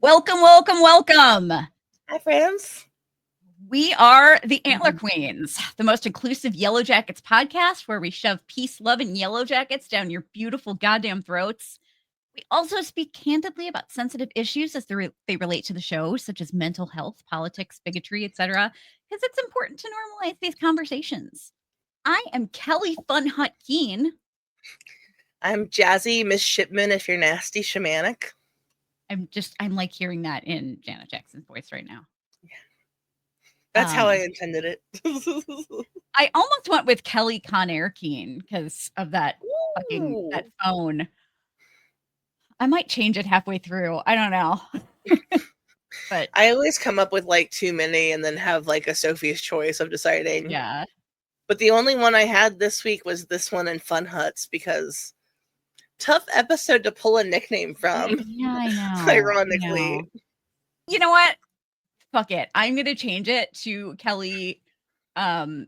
Welcome, welcome, welcome. Hi, friends. We are the Antler Queens, the most inclusive Yellowjackets podcast where we shove peace, love, and Yellowjackets down your beautiful goddamn throats. We also speak candidly about sensitive issues as they relate to the show, such as mental health, politics, bigotry, etc., because it's important to normalize these conversations. I am Kelly Funhut Keen. I'm Jazzy Miss Shipman if you're nasty shamanic. I'm like hearing that in Janet Jackson's voice right now. That's how I intended it. I almost went with Kelly Conair Keen because of that that phone. I might change it halfway through. I don't know. But I always come up with like too many and then have like a Sophie's choice of deciding. Yeah. But the only one I had this week was this one in Fun Huts because tough episode to pull a nickname from. Yeah, I know. Ironically. I know. You know what? Fuck it. I'm going to change it to Kelly OG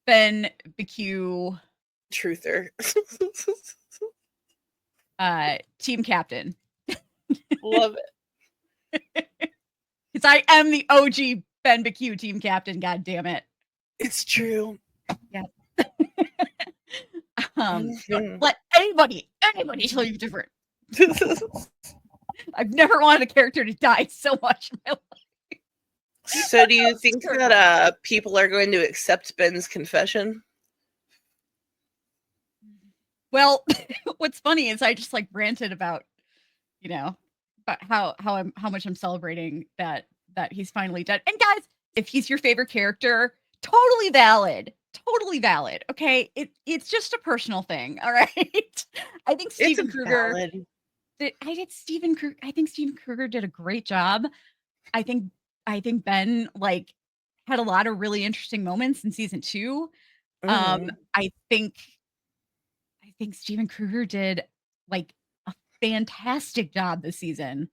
Ben BQ Truther. Team captain. Love it. Because I am the OG Ben BQ team captain, god damn it. It's true. Yeah. Don't let anybody tell you different. I've never wanted a character to die so much in my life. So do you think that people are going to accept Ben's confession? Well, what's funny is I just like ranted about, about how much I'm celebrating that he's finally dead. And guys, if he's your favorite character, totally valid. Totally valid. Okay. It's just a personal thing. All right. I think Steven Kruger. I think Steven Kruger did a great job. I think Ben like had a lot of really interesting moments in season 2. I think Steven Kruger did like a fantastic job this season.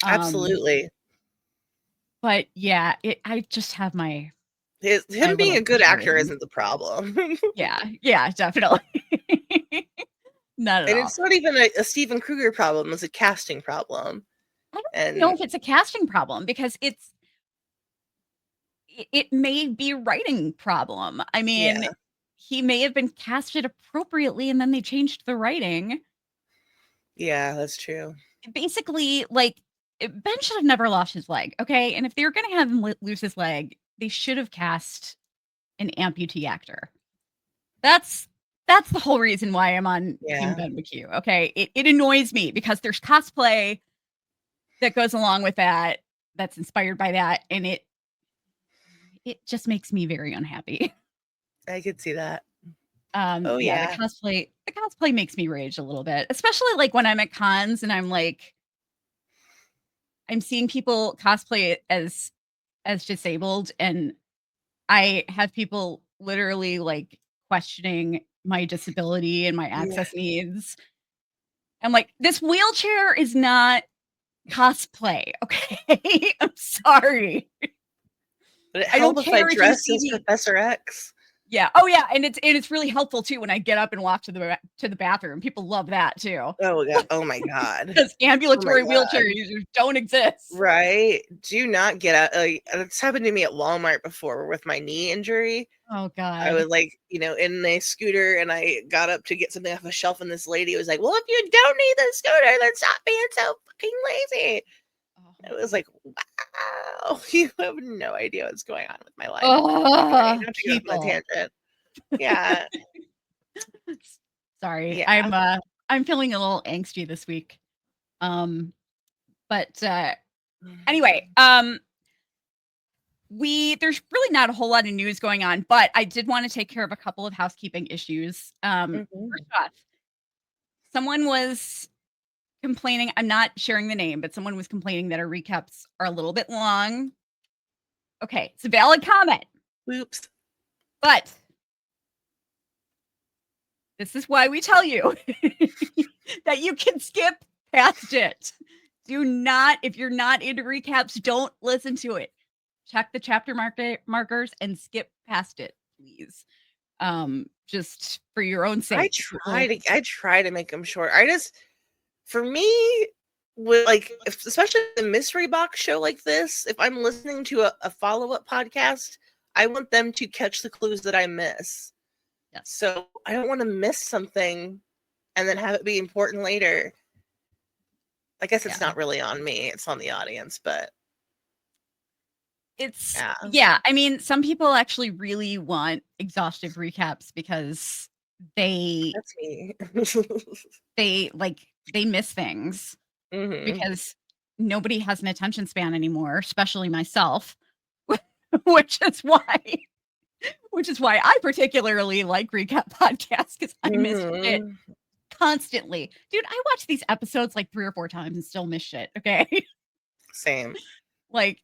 Absolutely. But yeah, I just have my him being a good actor isn't the problem. yeah, definitely. Not at all. And it's not even a Steven Kruger problem, it's a casting problem. I don't know if it's a casting problem because it may be a writing problem. I mean, he may have been casted appropriately and then they changed the writing. Yeah, that's true. Basically, like, Ben should have never lost his leg, okay? And if they were going to have him lose his leg, they should have cast an amputee actor. That's the whole reason why I'm on Team Ben McHugh, okay? It annoys me because there's cosplay that goes along with that, that's inspired by that, and it just makes me very unhappy. I could see that. The cosplay makes me rage a little bit, especially like when I'm at cons and I'm like, I'm seeing people cosplay as disabled, and I have people literally like questioning my disability and my access needs. I'm like, this wheelchair is not cosplay, okay? I'm sorry. But it helps if I dress as Professor X. Yeah. Oh yeah, and it's really helpful too when I get up and walk to the bathroom. People love that too. Oh yeah. Oh my god. Because ambulatory wheelchair users don't exist. Right. Do not get out. Like, it's happened to me at Walmart before with my knee injury. Oh god. I was like, in a scooter and I got up to get something off a shelf and this lady was like, well, if you don't need the scooter, then stop being so fucking lazy. It was like, wow, you have no idea what's going on with my life. Oh, tangent. Yeah. Sorry, yeah. I'm feeling a little angsty this week. But anyway, there's really not a whole lot of news going on, but I did want to take care of a couple of housekeeping issues. First off, someone was complaining, I'm not sharing the name, but someone was complaining that our recaps are a little bit long. Okay, it's a valid comment. Oops. But this is why we tell you that you can skip past it. If you're not into recaps, don't listen to it. Check the chapter markers and skip past it, please. Just for your own sake. I try to make them short. for me, with like, especially a mystery box show like this, if I'm listening to a follow-up podcast, I want them to catch the clues that I miss. Yes. So I don't want to miss something and then have it be important later. I guess it's not really on me, it's on the audience, but it's yeah. I mean, some people actually really want exhaustive recaps because that's me. they miss things because nobody has an attention span anymore, especially myself, which is why I particularly like recap podcasts because I miss shit constantly. Dude, I watch these episodes like 3 or 4 times and still miss shit, okay? Same. Like,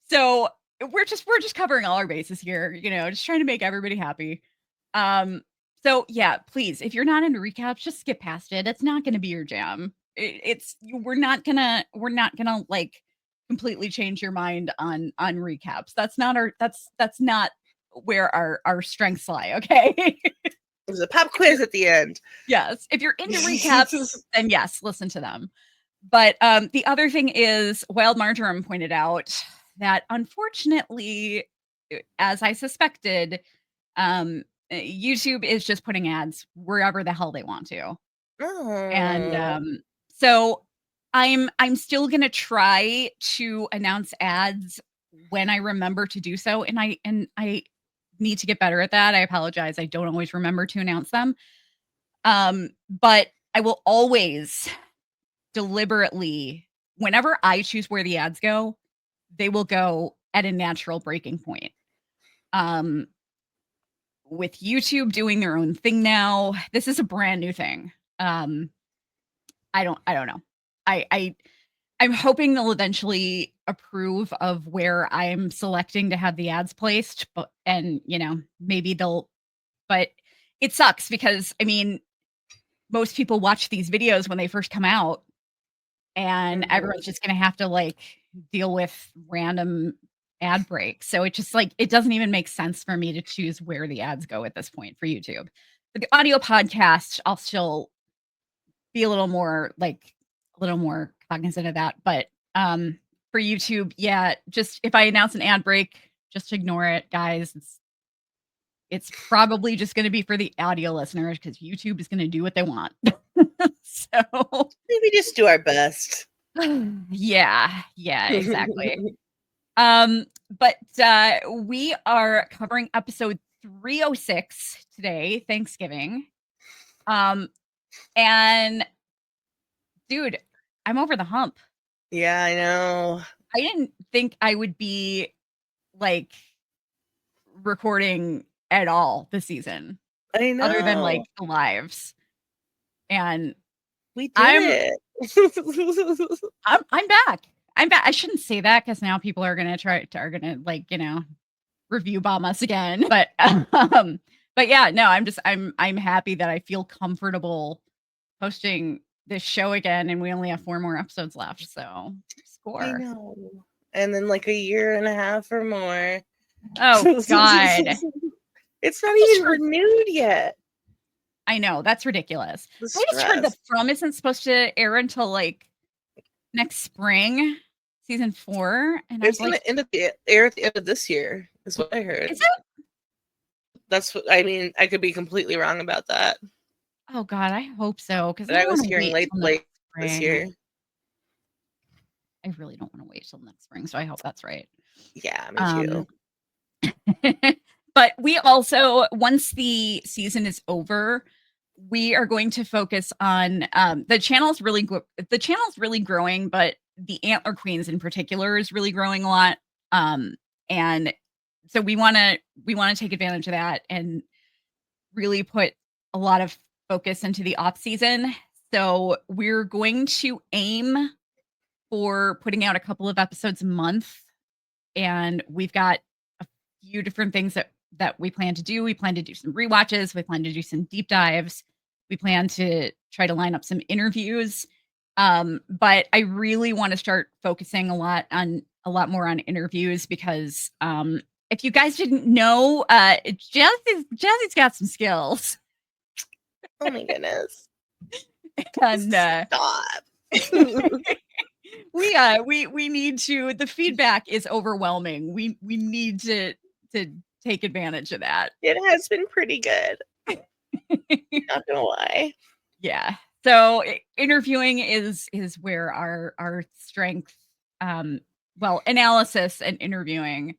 so we're just covering all our bases here, you know, just trying to make everybody happy. So yeah, please, if you're not into recaps, just skip past it. It's not going to be your jam. We're not gonna like completely change your mind on recaps. That's not where our strengths lie. Okay. There's a pop quiz at the end. Yes, if you're into recaps, then yes, listen to them. But the other thing is, Wild Marjoram pointed out that unfortunately, as I suspected, YouTube is just putting ads wherever the hell they want to. And so I'm still gonna try to announce ads when I remember to do so, and I need to get better at that. I apologize. I don't always remember to announce them. But I will always deliberately, whenever I choose where the ads go, they will go at a natural breaking point. With YouTube doing their own thing now, this is a brand new thing. I don't know. I'm hoping they'll eventually approve of where I'm selecting to have the ads placed, but you know, maybe but it sucks because I mean, most people watch these videos when they first come out, and everyone's just gonna have to like deal with random ad breaks. So it just like it doesn't even make sense for me to choose where the ads go at this point for YouTube. For the audio podcast, I'll still be a little more cognizant of that. But for YouTube, yeah, just if I announce an ad break, just ignore it, guys. It's probably just going to be for the audio listeners because YouTube is going to do what they want. So maybe just do our best. Yeah, exactly. But we are covering episode 306 today, Thanksgiving. And dude, I'm over the hump. Yeah, I know. I didn't think I would be like recording at all this season. I know. Other than like the lives. And we did it. I'm back. I'm back. I shouldn't say that because now people are gonna like, you know, review bomb us again. But yeah, no, I'm happy that I feel comfortable hosting this show again, and we only have 4 more episodes left. So score. I know. And then like a year and a half or more. Oh God. It's not even renewed yet. I know, that's ridiculous. I just heard that From isn't supposed to air until like next spring, season 4. And it's gonna air at the end of this year, is what I heard. Is it? That's what I mean. I could be completely wrong about that. Oh God, I hope so. Because I was hearing late this year. I really don't want to wait till next spring, so I hope that's right. Yeah, me too. But we also, once the season is over, we are going to focus on the channel's really growing, but the Antler Queens in particular is really growing a lot. And so we want to take advantage of that and really put a lot of focus into the off season. So we're going to aim for putting out a couple of episodes a month, and we've got a few different things that we plan to do. We plan to do some rewatches. We plan to do some deep dives. We plan to try to line up some interviews. But I really want to start focusing a lot more on interviews because if you guys didn't know, Jazzy's got some skills. Oh my goodness. And stop. We need to. The feedback is overwhelming. We need to take advantage of that. It has been pretty good. Not gonna lie. Yeah. So interviewing is where our strength, well, analysis and interviewing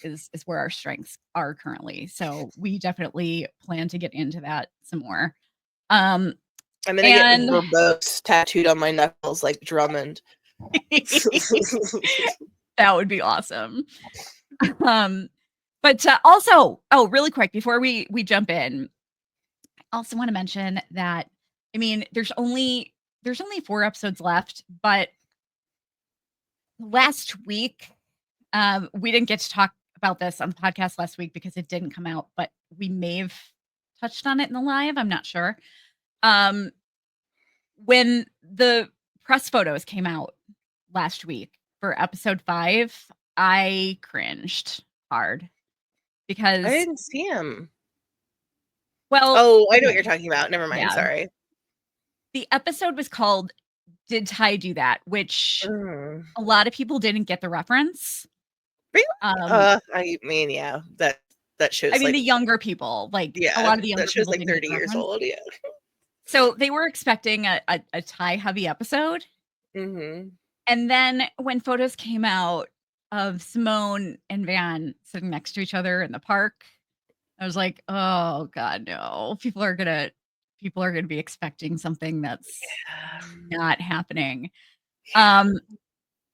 is where our strengths are currently. So we definitely plan to get into that some more. I'm gonna get verbose tattooed on my knuckles like Drummond. That would be awesome. But also, really quick before we jump in, I also want to mention that, I mean, there's only 4 episodes left, but last week, we didn't get to talk about this on the podcast last week because it didn't come out, but we may have touched on it in the live. I'm not sure. When the press photos came out last week for episode 5, I cringed hard because I didn't see him. Well, oh, I know what you're talking about. Never mind. Yeah. Sorry. The episode was called "Did Ty Do That?" which a lot of people didn't get the reference. Really? I mean, yeah, that shows. I mean, the younger people, like a lot of the younger that shows people, like 30 years old. Yeah. So they were expecting a Ty heavy episode, and then when photos came out of Simone and Van sitting next to each other in the park, I was like, "Oh God, no! People are gonna be expecting something that's not happening."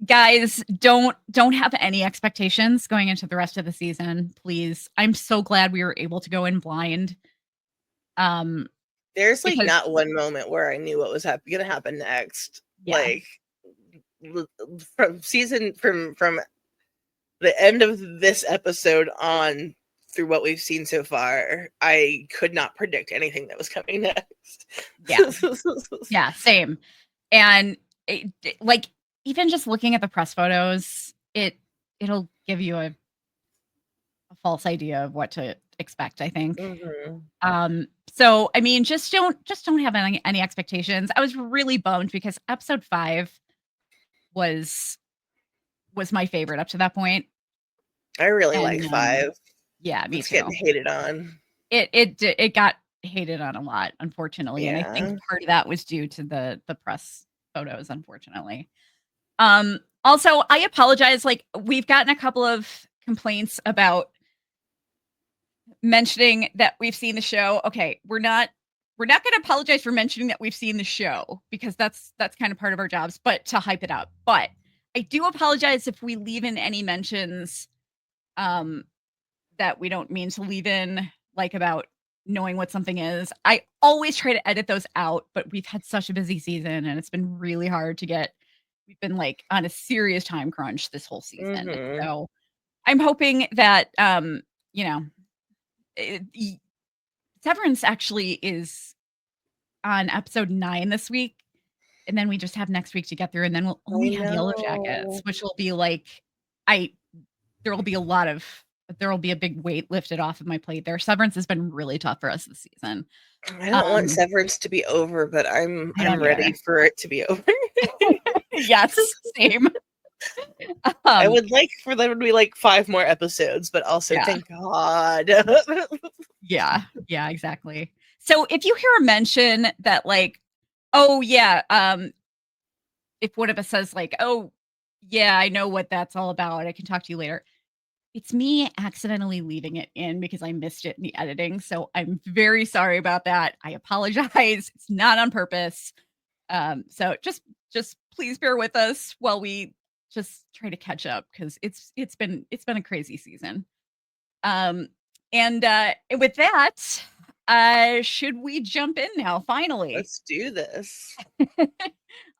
Guys, don't have any expectations going into the rest of the season, please. I'm so glad we were able to go in blind. There's like not one moment where I knew what was gonna happen next. Yeah. Like from the end of this episode on through what we've seen so far, I could not predict anything that was coming next. Yeah. Yeah, same. And like even just looking at the press photos, it'll give you a false idea of what to expect, I think. So I mean, just don't have any expectations. I was really bummed because episode 5 was my favorite up to that point. I really like 5. Yeah, me it's too. Getting hated on. It got hated on a lot, unfortunately, and I think part of that was due to the press photos, unfortunately. Also, I apologize. Like, we've gotten a couple of complaints about mentioning that we've seen the show. Okay, we're not going to apologize for mentioning that we've seen the show because that's kind of part of our jobs, but to hype it up. But I do apologize if we leave in any mentions that we don't mean to leave in, like about knowing what something is. I always try to edit those out, but we've had such a busy season and it's been really hard to get. We've been like on a serious time crunch this whole season. So I'm hoping that, Severance actually is on episode 9 this week. And then we just have next week to get through. And then we'll only have Yellowjackets, which will be like, there will be a big weight lifted off of my plate there. Severance has been really tough for us this season. I don't want Severance to be over, but I'm ready for it to be over. Yes, same. I would like for there to be like 5 more episodes, but also thank God. Yeah, exactly. So if you hear a mention that like, oh yeah, if one of us says like, oh yeah, I know what that's all about, I can talk to you later. It's me accidentally leaving it in because I missed it in the editing. So I'm very sorry about that. I apologize. It's not on purpose. So just please bear with us while we just try to catch up because it's been a crazy season. And with that, should we jump in now? Finally, let's do this.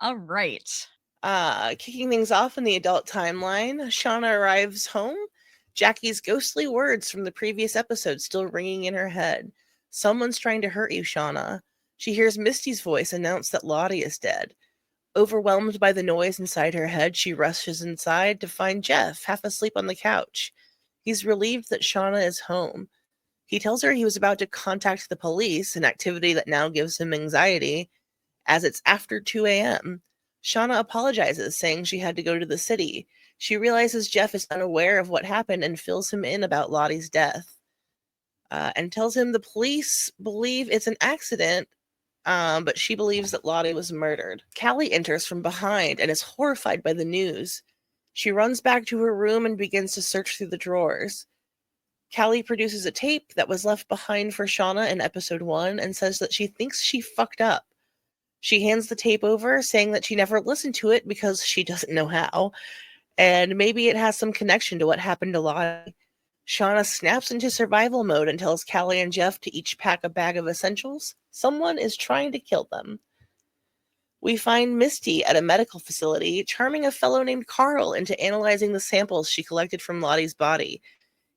All right. Kicking things off in the adult timeline, Shauna arrives home. Jackie's ghostly words from the previous episode still ringing in her head. Someone's trying to hurt you, Shauna. She hears Misty's voice announce that Lottie is dead. Overwhelmed by the noise inside her head, she rushes inside to find Jeff, half asleep on the couch. He's relieved that Shauna is home. He tells her he was about to contact the police, an activity that now gives him anxiety, as it's after 2 a.m. Shauna apologizes, saying she had to go to the city. She realizes Jeff is unaware of what happened and fills him in about Lottie's death. And tells him the police believe it's an accident, but she believes that Lottie was murdered. Callie enters from behind and is horrified by the news. She runs back to her room and begins to search through the drawers. Callie produces a tape that was left behind for Shauna in episode 1 and says that she thinks she fucked up. She hands the tape over, saying that she never listened to it because she doesn't know how, and maybe it has some connection to what happened to Lottie. Shauna snaps into survival mode and tells Callie and Jeff to each pack a bag of essentials. Someone is trying to kill them. We find Misty at a medical facility, charming a fellow named Carl into analyzing the samples she collected from Lottie's body.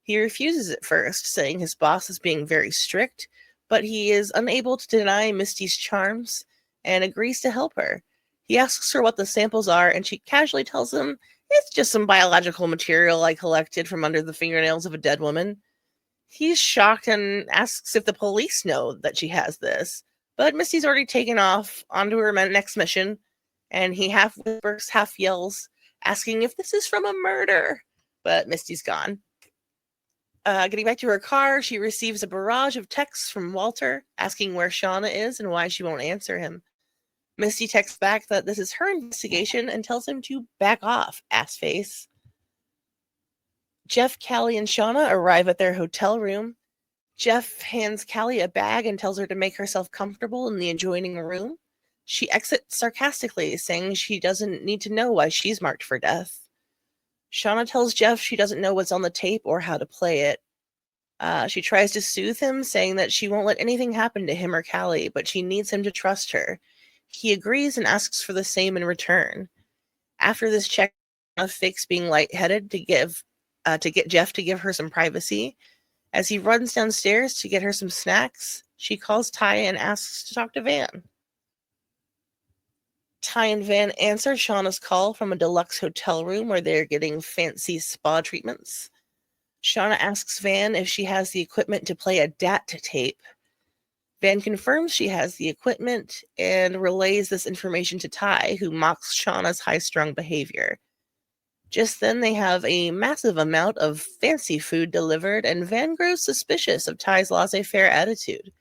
He refuses at first, saying his boss is being very strict, but he is unable to deny Misty's charms and agrees to help her. He asks her what the samples are, and she casually tells him it's just some biological material I collected from under the fingernails of a dead woman. He's shocked and asks if the police know that she has this, but Misty's already taken off onto her next mission, and he half whispers, half yells, asking if this is from a murder, but Misty's gone. Getting back to her car, she receives a barrage of texts from Walter asking where Shauna is and why she won't answer him. Misty texts back that this is her investigation and tells him to back off, assface. Jeff, Callie, and Shauna arrive at their hotel room. Jeff hands Callie a bag and tells her to make herself comfortable in the adjoining room. She exits sarcastically, saying she doesn't need to know why she's marked for death. Shauna tells Jeff she doesn't know what's on the tape or how to play it. She tries to soothe him, saying that she won't let anything happen to him or Callie, but she needs him to trust her. He agrees and asks for the same in return. After this check, Shauna fakes being lightheaded to get Jeff to give her some privacy. As he runs downstairs to get her some snacks, she calls Ty and asks to talk to Van. Ty and Van answer Shauna's call from a deluxe hotel room where they're getting fancy spa treatments. Shauna asks Van if she has the equipment to play a DAT tape. Van confirms she has the equipment and relays this information to Ty, who mocks Shauna's high-strung behavior. Just then, they have a massive amount of fancy food delivered, and Van grows suspicious of Ty's laissez-faire attitude.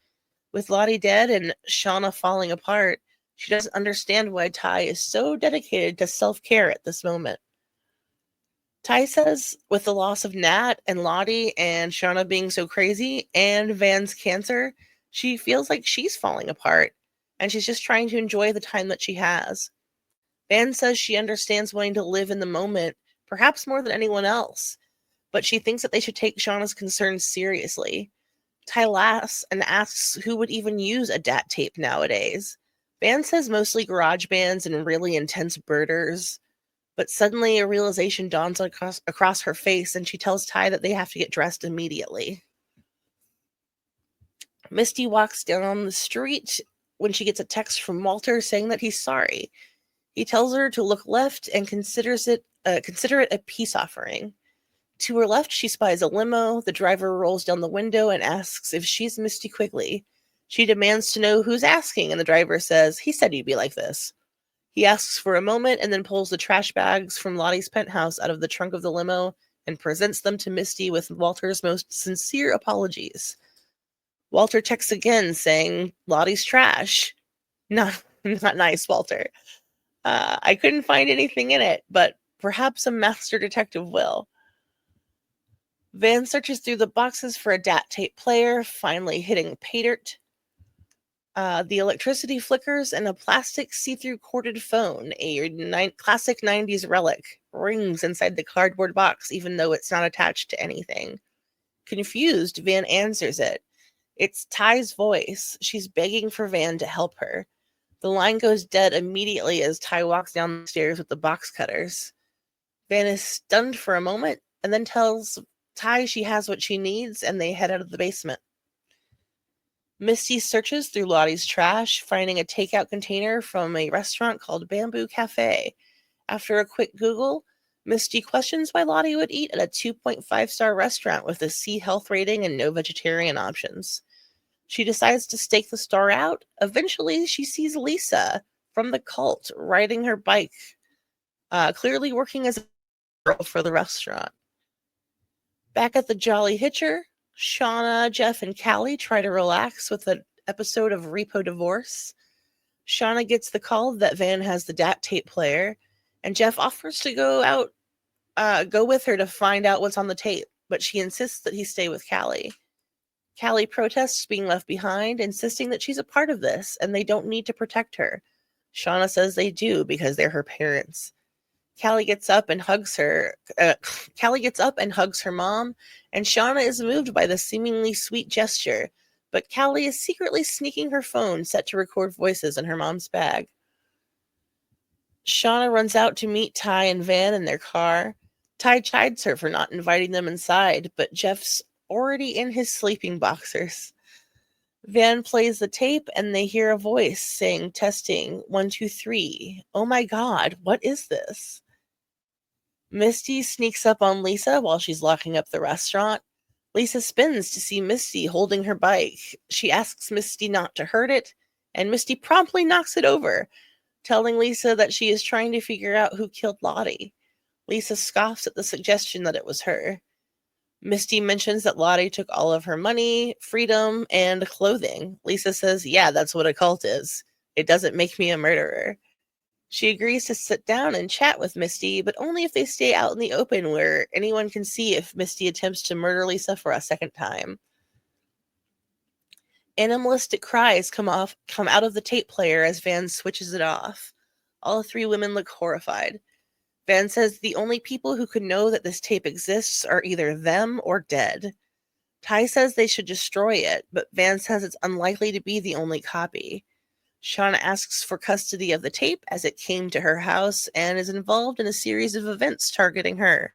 With Lottie dead and Shauna falling apart, she doesn't understand why Ty is so dedicated to self-care at this moment. Ty says with the loss of Nat and Lottie and Shauna being so crazy and Van's cancer, she feels like she's falling apart, and she's just trying to enjoy the time that she has. Van says she understands wanting to live in the moment, perhaps more than anyone else, but she thinks that they should take Shauna's concerns seriously. Ty laughs and asks who would even use a DAT tape nowadays. Van says mostly garage bands and really intense birders, but suddenly a realization dawns across her face, and she tells Ty that they have to get dressed immediately. Misty walks down the street when she gets a text from Walter saying that he's sorry. He tells her to look left and consider it a peace offering. To her left, she spies a limo. The driver rolls down the window and asks if she's Misty Quigley. She demands to know who's asking, and the driver says, "He said you'd be like this." He asks for a moment and then pulls the trash bags from Lottie's penthouse out of the trunk of the limo and presents them to Misty with Walter's most sincere apologies. Walter texts again saying, "Lottie's trash." Not nice, Walter. I couldn't find anything in it, but perhaps a master detective will. Van searches through the boxes for a DAT tape player, finally hitting pay dirt. The electricity flickers and a plastic see-through corded phone, a classic 90s relic, rings inside the cardboard box even though it's not attached to anything. Confused, Van answers it. It's Ty's voice. She's begging for Van to help her. The line goes dead immediately as Ty walks down the stairs with the box cutters. Van is stunned for a moment and then tells Ty she has what she needs, and they head out of the basement. Misty searches through Lottie's trash, finding a takeout container from a restaurant called Bamboo Cafe. After a quick Google, Misty questions why Lottie would eat at a 2.5-star restaurant with a C health rating and no vegetarian options. She decides to stake the store out. Eventually, she sees Lisa, from the cult riding her bike, clearly working as a girl for the restaurant. Back at the Jolly Hitcher, Shauna, Jeff, and Callie try to relax with an episode of Repo Divorce. Shauna gets the call that Van has the DAT tape player, and Jeff offers to go with her to find out what's on the tape, but she insists that he stay with Callie. Callie protests being left behind, insisting that she's a part of this and they don't need to protect her. Shauna says they do because they're her parents. Callie gets up and hugs her. Callie gets up and hugs her mom, and Shauna is moved by the seemingly sweet gesture, but Callie is secretly sneaking her phone set to record voices in her mom's bag. Shauna runs out to meet Ty and Van in their car. Ty chides her for not inviting them inside, but Jeff's already in his sleeping boxers. Van plays the tape and they hear a voice saying, testing, 1, 2, 3. Oh my God, what is this? Misty sneaks up on Lisa while she's locking up the restaurant. Lisa spins to see Misty holding her bike. She asks Misty not to hurt it, and Misty promptly knocks it over, telling Lisa that she is trying to figure out who killed Lottie. Lisa scoffs at the suggestion that it was her. Misty mentions that Lottie took all of her money, freedom, and clothing. Lisa says, yeah, that's what a cult is. It doesn't make me a murderer. She agrees to sit down and chat with Misty, but only if they stay out in the open where anyone can see if Misty attempts to murder Lisa for a second time. Animalistic cries come out of the tape player as Van switches it off. All 3 women look horrified. Van says the only people who could know that this tape exists are either them or dead. Ty says they should destroy it, but Van says it's unlikely to be the only copy. Shauna asks for custody of the tape as it came to her house and is involved in a series of events targeting her.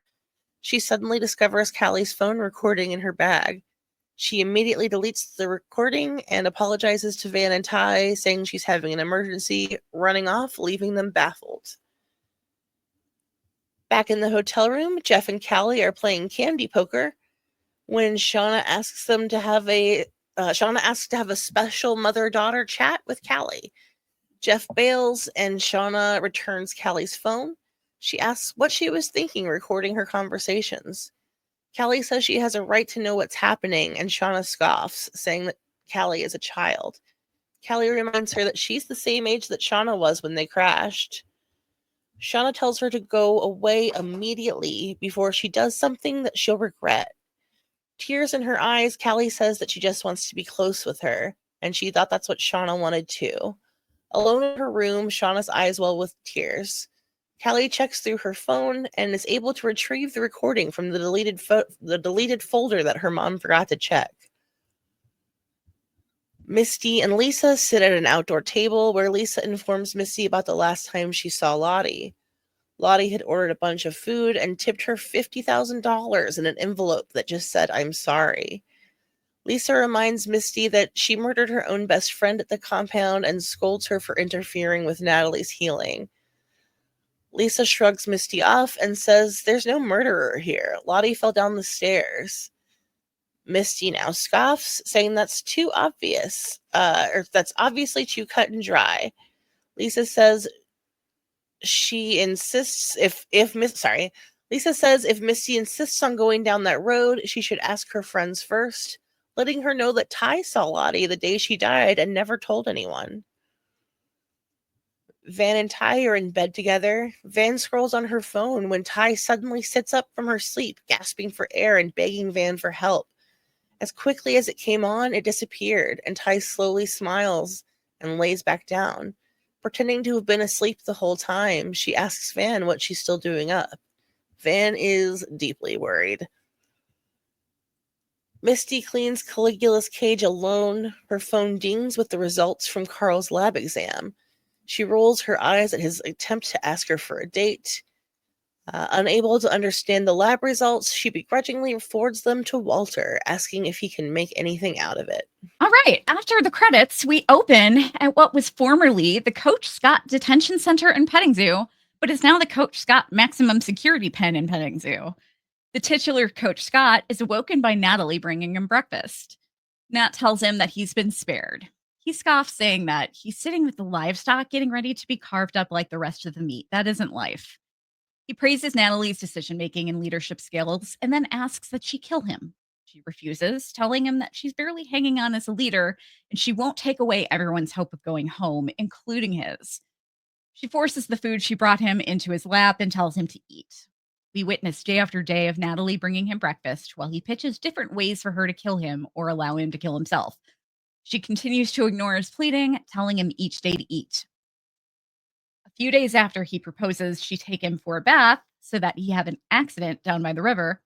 She suddenly discovers Callie's phone recording in her bag. She immediately deletes the recording and apologizes to Van and Ty, saying she's having an emergency, running off, leaving them baffled. Back in the hotel room, Jeff and Callie are playing candy poker when Shauna asks to have a special mother-daughter chat with Callie. Jeff bails and Shauna returns Callie's phone. She asks what she was thinking recording her conversations. Callie says she has a right to know what's happening, and Shauna scoffs, saying that Callie is a child. Callie reminds her that she's the same age that Shauna was when they crashed. Shauna tells her to go away immediately before she does something that she'll regret. Tears in her eyes, Callie says that she just wants to be close with her, and she thought that's what Shauna wanted too. Alone in her room, Shauna's eyes well with tears. Callie checks through her phone and is able to retrieve the recording from the deleted folder that her mom forgot to check. Misty and Lisa sit at an outdoor table where Lisa informs Misty about the last time she saw Lottie. Lottie had ordered a bunch of food and tipped her $50,000 in an envelope that just said, I'm sorry. Lisa reminds Misty that she murdered her own best friend at the compound and scolds her for interfering with Natalie's healing. Lisa shrugs Misty off and says there's no murderer here. Lottie fell down the stairs. Misty now scoffs, saying that's too obvious, or that's obviously too cut and dry. Lisa says Lisa says if Misty insists on going down that road, she should ask her friends first, letting her know that Ty saw Lottie the day she died and never told anyone. Van and Ty are in bed together. Van scrolls on her phone when Ty suddenly sits up from her sleep, gasping for air and begging Van for help. As quickly as it came on, it disappeared, and Ty slowly smiles and lays back down. Pretending to have been asleep the whole time, she asks Van what she's still doing up. Van is deeply worried. Misty cleans Caligula's cage alone. Her phone dings with the results from Carl's lab exam. She rolls her eyes at his attempt to ask her for a date. Unable to understand the lab results, she begrudgingly forwards them to Walter, asking if he can make anything out of it. All right. After the credits, we open at what was formerly the Coach Scott Detention Center and Petting Zoo, but is now the Coach Scott Maximum Security Pen and Petting Zoo. The titular Coach Scott is awoken by Natalie bringing him breakfast. Nat tells him that he's been spared. He scoffs, saying that he's sitting with the livestock getting ready to be carved up like the rest of the meat. That isn't life. He praises Natalie's decision making and leadership skills and then asks that she kill him. She refuses, telling him that she's barely hanging on as a leader and she won't take away everyone's hope of going home, including his. She forces the food she brought him into his lap and tells him to eat. We witness day after day of Natalie bringing him breakfast while he pitches different ways for her to kill him or allow him to kill himself. She continues to ignore his pleading, telling him each day to eat. A few days after he proposes she take him for a bath so that he have an accident down by the river,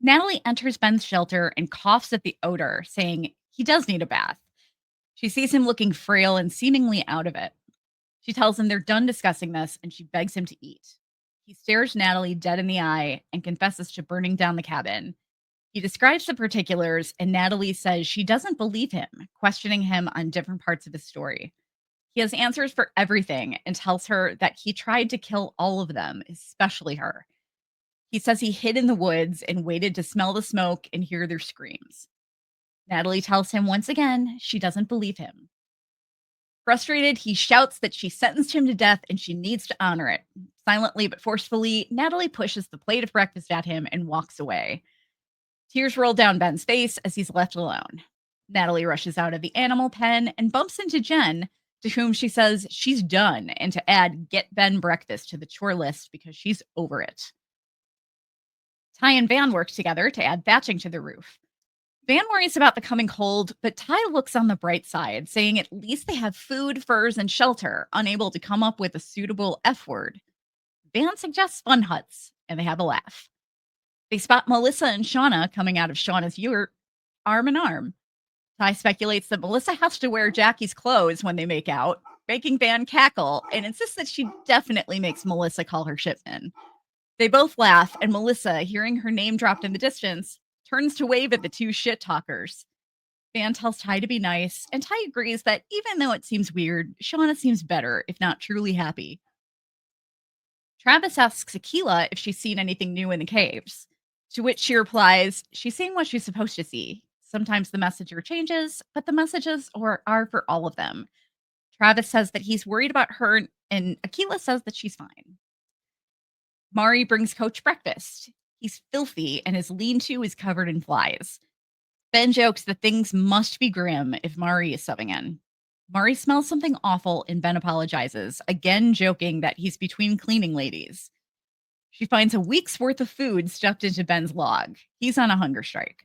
Natalie enters Ben's shelter and coughs at the odor, saying he does need a bath. She sees him looking frail and seemingly out of it. She tells him they're done discussing this and she begs him to eat. He stares Natalie dead in the eye and confesses to burning down the cabin. He describes the particulars, and Natalie says she doesn't believe him, questioning him on different parts of his story. He has answers for everything and tells her that he tried to kill all of them, especially her. He says he hid in the woods and waited to smell the smoke and hear their screams. Natalie tells him once again she doesn't believe him. Frustrated, he shouts that she sentenced him to death and she needs to honor it. Silently but forcefully, Natalie pushes the plate of breakfast at him and walks away. Tears roll down Ben's face as he's left alone. Natalie rushes out of the animal pen and bumps into Jen, to whom she says she's done and to add get Ben breakfast to the chore list because she's over it. Ty and Van work together to add thatching to the roof. Van worries about the coming cold, but Ty looks on the bright side, saying at least they have food, furs, and shelter, unable to come up with a suitable F word. Van suggests fun huts, and they have a laugh. They spot Melissa and Shauna coming out of Shauna's yurt, arm in arm. Ty speculates that Melissa has to wear Jackie's clothes when they make out, making Van cackle, and insists that she definitely makes Melissa call her shipman. They both laugh, and Melissa, hearing her name dropped in the distance, turns to wave at the two shit talkers. Van tells Ty to be nice, and Ty agrees that even though it seems weird, Shauna seems better, if not truly happy. Travis asks Aquila if she's seen anything new in the caves, to which she replies she's seeing what she's supposed to see. Sometimes the messenger changes, but the messages are for all of them. Travis says that he's worried about her, and Aquila says that she's fine. Mari brings Coach breakfast. He's filthy, and his lean-to is covered in flies. Ben jokes that things must be grim if Mari is subbing in. Mari smells something awful, and Ben apologizes, again joking that he's between cleaning ladies. She finds a week's worth of food stuffed into Ben's log. He's on a hunger strike.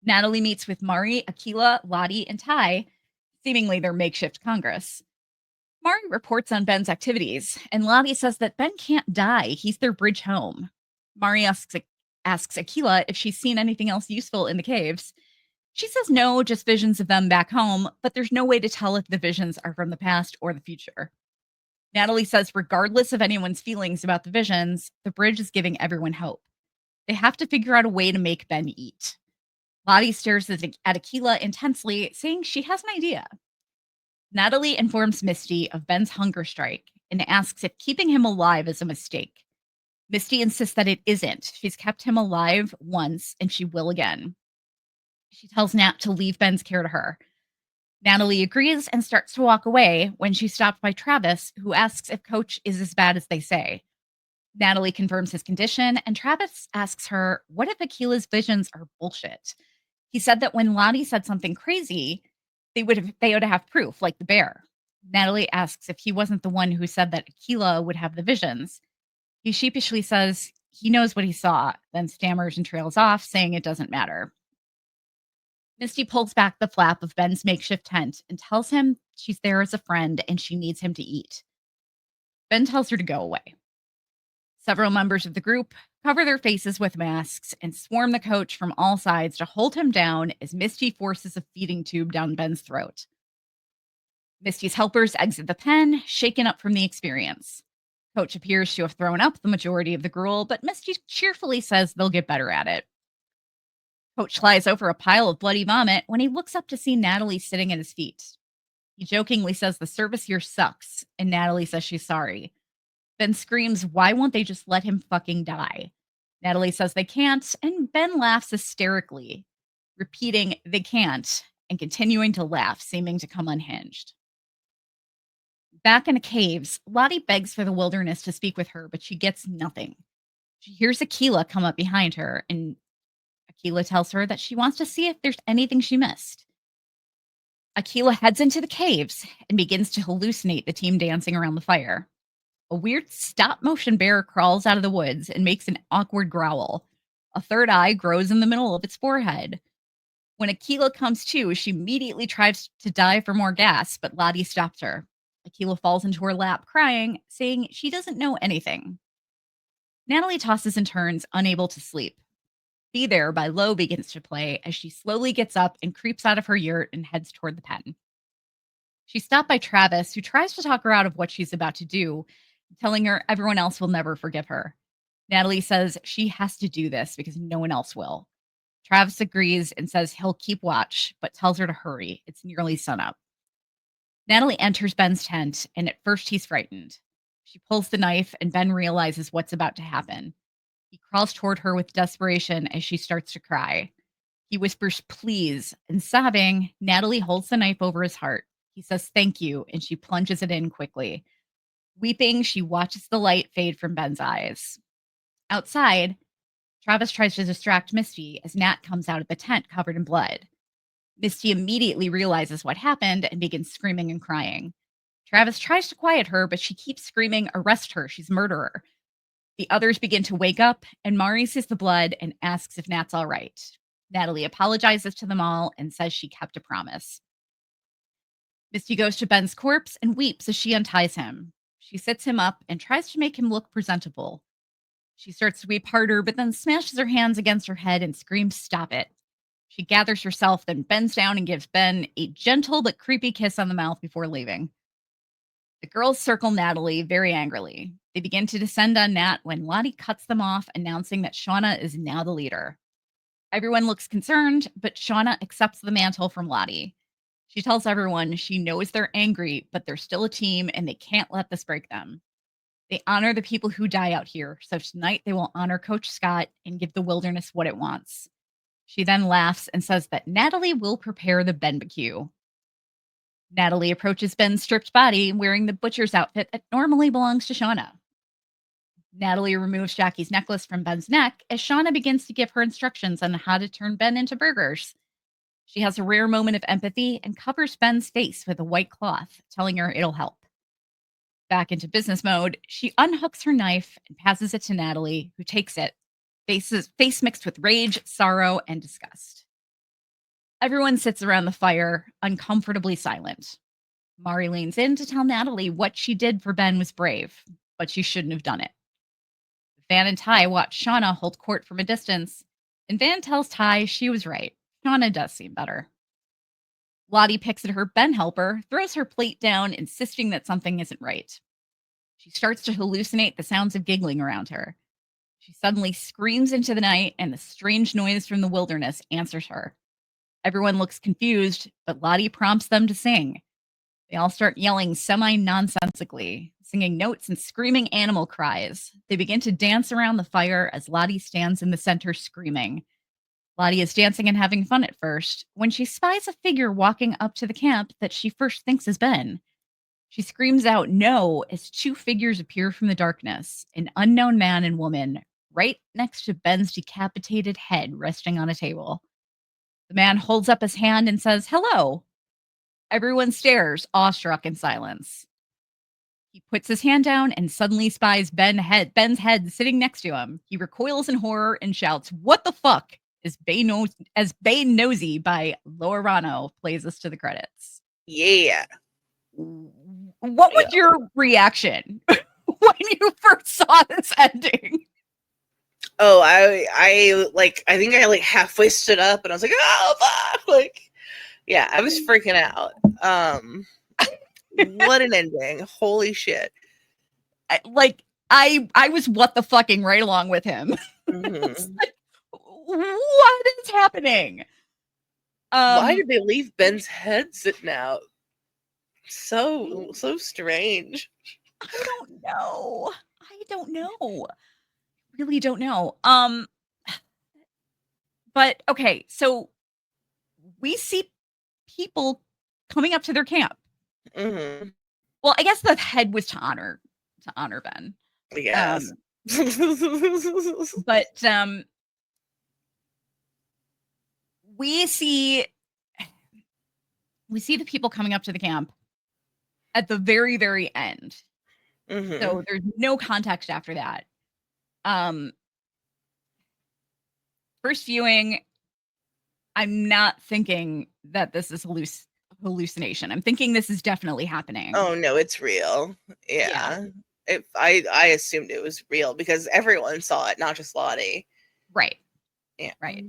Natalie meets with Mari, Aquila, Lottie, and Ty, seemingly their makeshift Congress. Mari reports on Ben's activities, and Lottie says that Ben can't die. He's their bridge home. Mari asks Aquila if she's seen anything else useful in the caves. She says no, just visions of them back home, but there's no way to tell if the visions are from the past or the future. Natalie says regardless of anyone's feelings about the visions, the bridge is giving everyone hope. They have to figure out a way to make Ben eat. Lottie stares at Aquila intensely, saying she has an idea. Natalie informs Misty of Ben's hunger strike and asks if keeping him alive is a mistake. Misty insists that it isn't. She's kept him alive once, and she will again. She tells Nat to leave Ben's care to her. Natalie agrees and starts to walk away when she's stopped by Travis, who asks if Coach is as bad as they say. Natalie confirms his condition, and Travis asks her, what if Aquila's visions are bullshit? He said that when Lottie said something crazy, they would have proof, like the bear. Natalie asks if he wasn't the one who said that Aquila would have the visions. He sheepishly says he knows what he saw, then stammers and trails off, saying it doesn't matter. Misty pulls back the flap of Ben's makeshift tent and tells him she's there as a friend and she needs him to eat. Ben tells her to go away. Several members of the group cover their faces with masks and swarm the coach from all sides to hold him down as Misty forces a feeding tube down Ben's throat. Misty's helpers exit the pen, shaken up from the experience. Coach appears to have thrown up the majority of the gruel, but Misty cheerfully says they'll get better at it. Coach lies over a pile of bloody vomit when he looks up to see Natalie sitting at his feet. He jokingly says the service here sucks, and Natalie says she's sorry. Ben screams, why won't they just let him fucking die? Natalie says they can't, and Ben laughs hysterically, repeating, they can't, and continuing to laugh, seeming to come unhinged. Back in the caves, Lottie begs for the wilderness to speak with her, but she gets nothing. She hears Aquila come up behind her, and Aquila tells her that she wants to see if there's anything she missed. Aquila heads into the caves and begins to hallucinate the team dancing around the fire. A weird stop motion bear crawls out of the woods and makes an awkward growl. A third eye grows in the middle of its forehead. When Aquila comes to, she immediately tries to dive for more gas, but Lottie stops her. Aquila falls into her lap, crying, saying she doesn't know anything. Natalie tosses and turns, unable to sleep. Be There by Low begins to play as she slowly gets up and creeps out of her yurt and heads toward the pen. She's stopped by Travis, who tries to talk her out of what she's about to do, telling her everyone else will never forgive her. Natalie says she has to do this because no one else will. Travis agrees and says he'll keep watch, but tells her to hurry. It's nearly sunup. Natalie enters Ben's tent, and at first he's frightened. She pulls the knife, and Ben realizes what's about to happen. He crawls toward her with desperation as she starts to cry. He whispers, "Please," and sobbing, Natalie holds the knife over his heart. He says, "Thank you," and she plunges it in quickly. Weeping, she watches the light fade from Ben's eyes. Outside, Travis tries to distract Misty as Nat comes out of the tent covered in blood. Misty immediately realizes what happened and begins screaming and crying. Travis tries to quiet her, but she keeps screaming, "Arrest her, she's a murderer." The others begin to wake up, and Mari sees the blood and asks if Nat's all right. Natalie apologizes to them all and says she kept a promise. Misty goes to Ben's corpse and weeps as she unties him. She sits him up and tries to make him look presentable. She starts to weep harder, but then smashes her hands against her head and screams, "Stop it." She gathers herself, then bends down and gives Ben a gentle but creepy kiss on the mouth before leaving. The girls circle Natalie very angrily. They begin to descend on Nat when Lottie cuts them off, announcing that Shauna is now the leader. Everyone looks concerned, but Shauna accepts the mantle from Lottie. She tells everyone she knows they're angry, but they're still a team and they can't let this break them. They honor the people who die out here, so tonight they will honor Coach Scott and give the wilderness what it wants. She then laughs and says that Natalie will prepare the barbecue. Natalie approaches Ben's stripped body wearing the butcher's outfit that normally belongs to Shauna. Natalie removes Jackie's necklace from Ben's neck as Shauna begins to give her instructions on how to turn Ben into burgers. She has a rare moment of empathy and covers Ben's face with a white cloth, telling her it'll help. Back into business mode, she unhooks her knife and passes it to Natalie, who takes it, face mixed with rage, sorrow, and disgust. Everyone sits around the fire, uncomfortably silent. Mari leans in to tell Natalie what she did for Ben was brave, but she shouldn't have done it. Van and Ty watch Shauna hold court from a distance, and Van tells Ty she was right. Shauna does seem better. Lottie picks at her Ben helper, throws her plate down, insisting that something isn't right. She starts to hallucinate the sounds of giggling around her. She suddenly screams into the night, and the strange noise from the wilderness answers her. Everyone looks confused, but Lottie prompts them to sing. They all start yelling semi-nonsensically, singing notes and screaming animal cries. They begin to dance around the fire as Lottie stands in the center screaming. Lottie is dancing and having fun at first when she spies a figure walking up to the camp that she first thinks is Ben. She screams out "no" as two figures appear from the darkness, an unknown man and woman, right next to Ben's decapitated head resting on a table. The man holds up his hand and says, "Hello." Everyone stares, awestruck in silence. He puts his hand down and suddenly spies Ben's head sitting next to him. He recoils in horror and shouts, "What the fuck?" as Bane Nosy by Lorano plays us to the credits. Yeah. What was your reaction when you first saw this ending? Oh, I think I like halfway stood up and I was like, "Oh fuck!" Like, yeah, I was freaking out. What an ending! Holy shit! I was what the fucking right along with him. Mm-hmm. Like, what is happening? Why did they leave Ben's head sitting out? So strange. I don't know. Really don't know. But okay, so we see people coming up to their camp. Mm-hmm. Well, I guess the head was to honor Ben. Yes. But we see the people coming up to the camp at the very, very end. Mm-hmm. So there's no context after that. First viewing, I'm not thinking that this is hallucination. I'm thinking this is definitely happening. Oh no, it's real. Yeah. I assumed it was real because everyone saw it, not just Lottie. Right. Yeah. Right.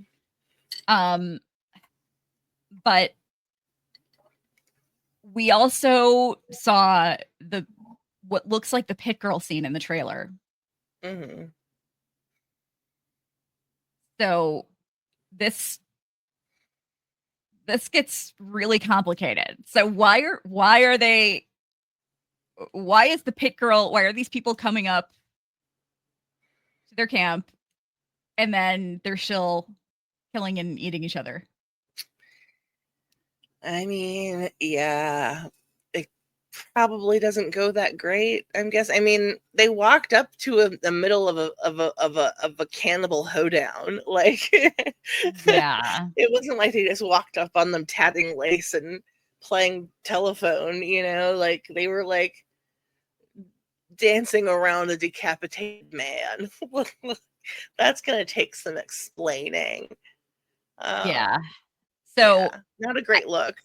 But we also saw what looks like the pit girl scene in the trailer. Mm-hmm. So this gets really complicated. So why are these people coming up to their camp and then they're still killing and eating each other? I mean, yeah, it probably doesn't go that great. I'm guessing. I mean, they walked up to the middle of a cannibal hoedown. Like, Yeah. it wasn't like they just walked up on them tatting lace and playing telephone. Like they were like dancing around a decapitated man. That's gonna take some explaining. Yeah. So yeah, not a great look.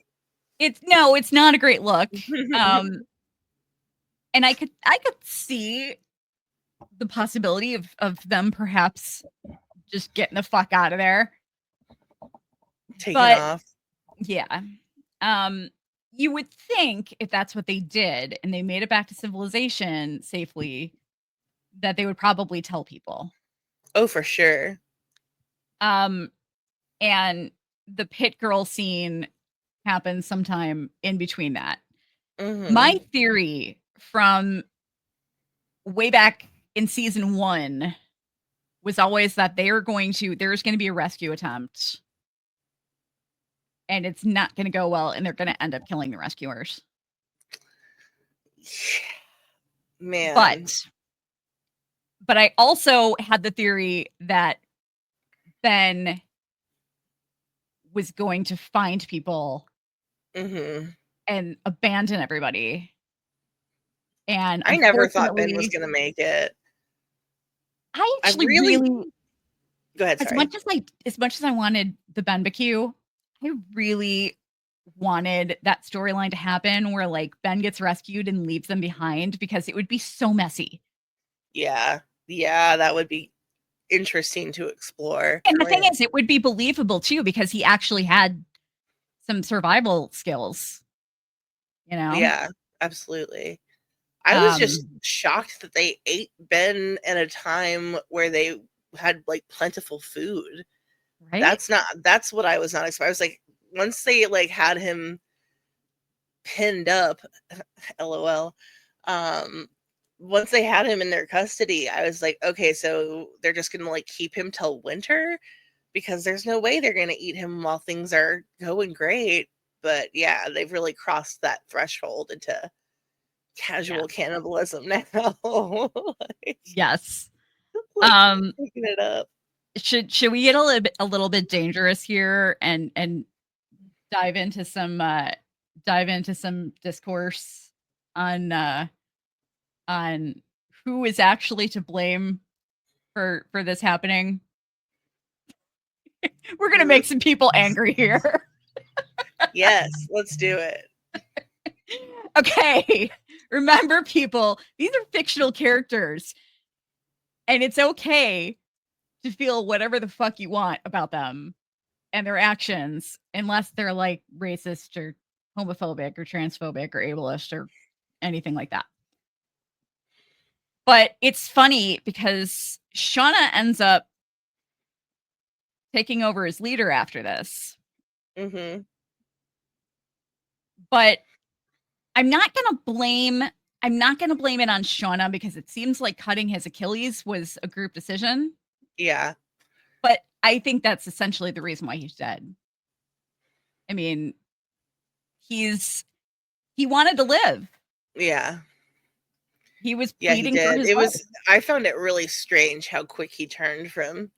it's not a great look. And I could see the possibility of them perhaps just getting the fuck out of there. Taking But off. yeah. You would think if that's what they did and they made it back to civilization safely, that they would probably tell people. Oh, for sure. And the pit girl scene happens sometime in between that. Mm-hmm. My theory from way back in season 1 was always that there's going to be a rescue attempt and it's not going to go well and they're going to end up killing the rescuers. Man. But I also had the theory that Ben was going to find people and abandon everybody. And I never thought Ben was going to make it. I actually really go ahead. Sorry. As much as I wanted the Ben BBQ, I really wanted that storyline to happen where like Ben gets rescued and leaves them behind because it would be so messy. Yeah, that would be interesting to explore. And the thing is, it would be believable too because he actually had some survival skills. Yeah, absolutely. I was just shocked that they ate Ben at a time where they had like plentiful food. Right? That's what I was not expecting. I was like, once they like had him pinned up, LOL. Once they had him in their custody, I was like, okay, so they're just gonna like keep him till winter because there's no way they're gonna eat him while things are going great. But yeah, they've really crossed that threshold into casual cannibalism now. Yes. Picking it up. Should we get a little bit dangerous here and dive into some discourse on who is actually to blame for this happening? We're gonna make some people angry here. Yes, let's do it. Okay, remember, people, these are fictional characters, and it's okay to feel whatever the fuck you want about them and their actions, unless they're like racist or homophobic or transphobic or ableist or anything like that. But it's funny because Shauna ends up taking over as leader after this. Mm-hmm. But I'm not gonna blame it on Shauna because it seems like cutting his Achilles was a group decision. Yeah. But I think that's essentially the reason why he's dead. I mean, he wanted to live. Yeah. He was Yeah, he pleading for did. his life. I found it really strange how quick he turned from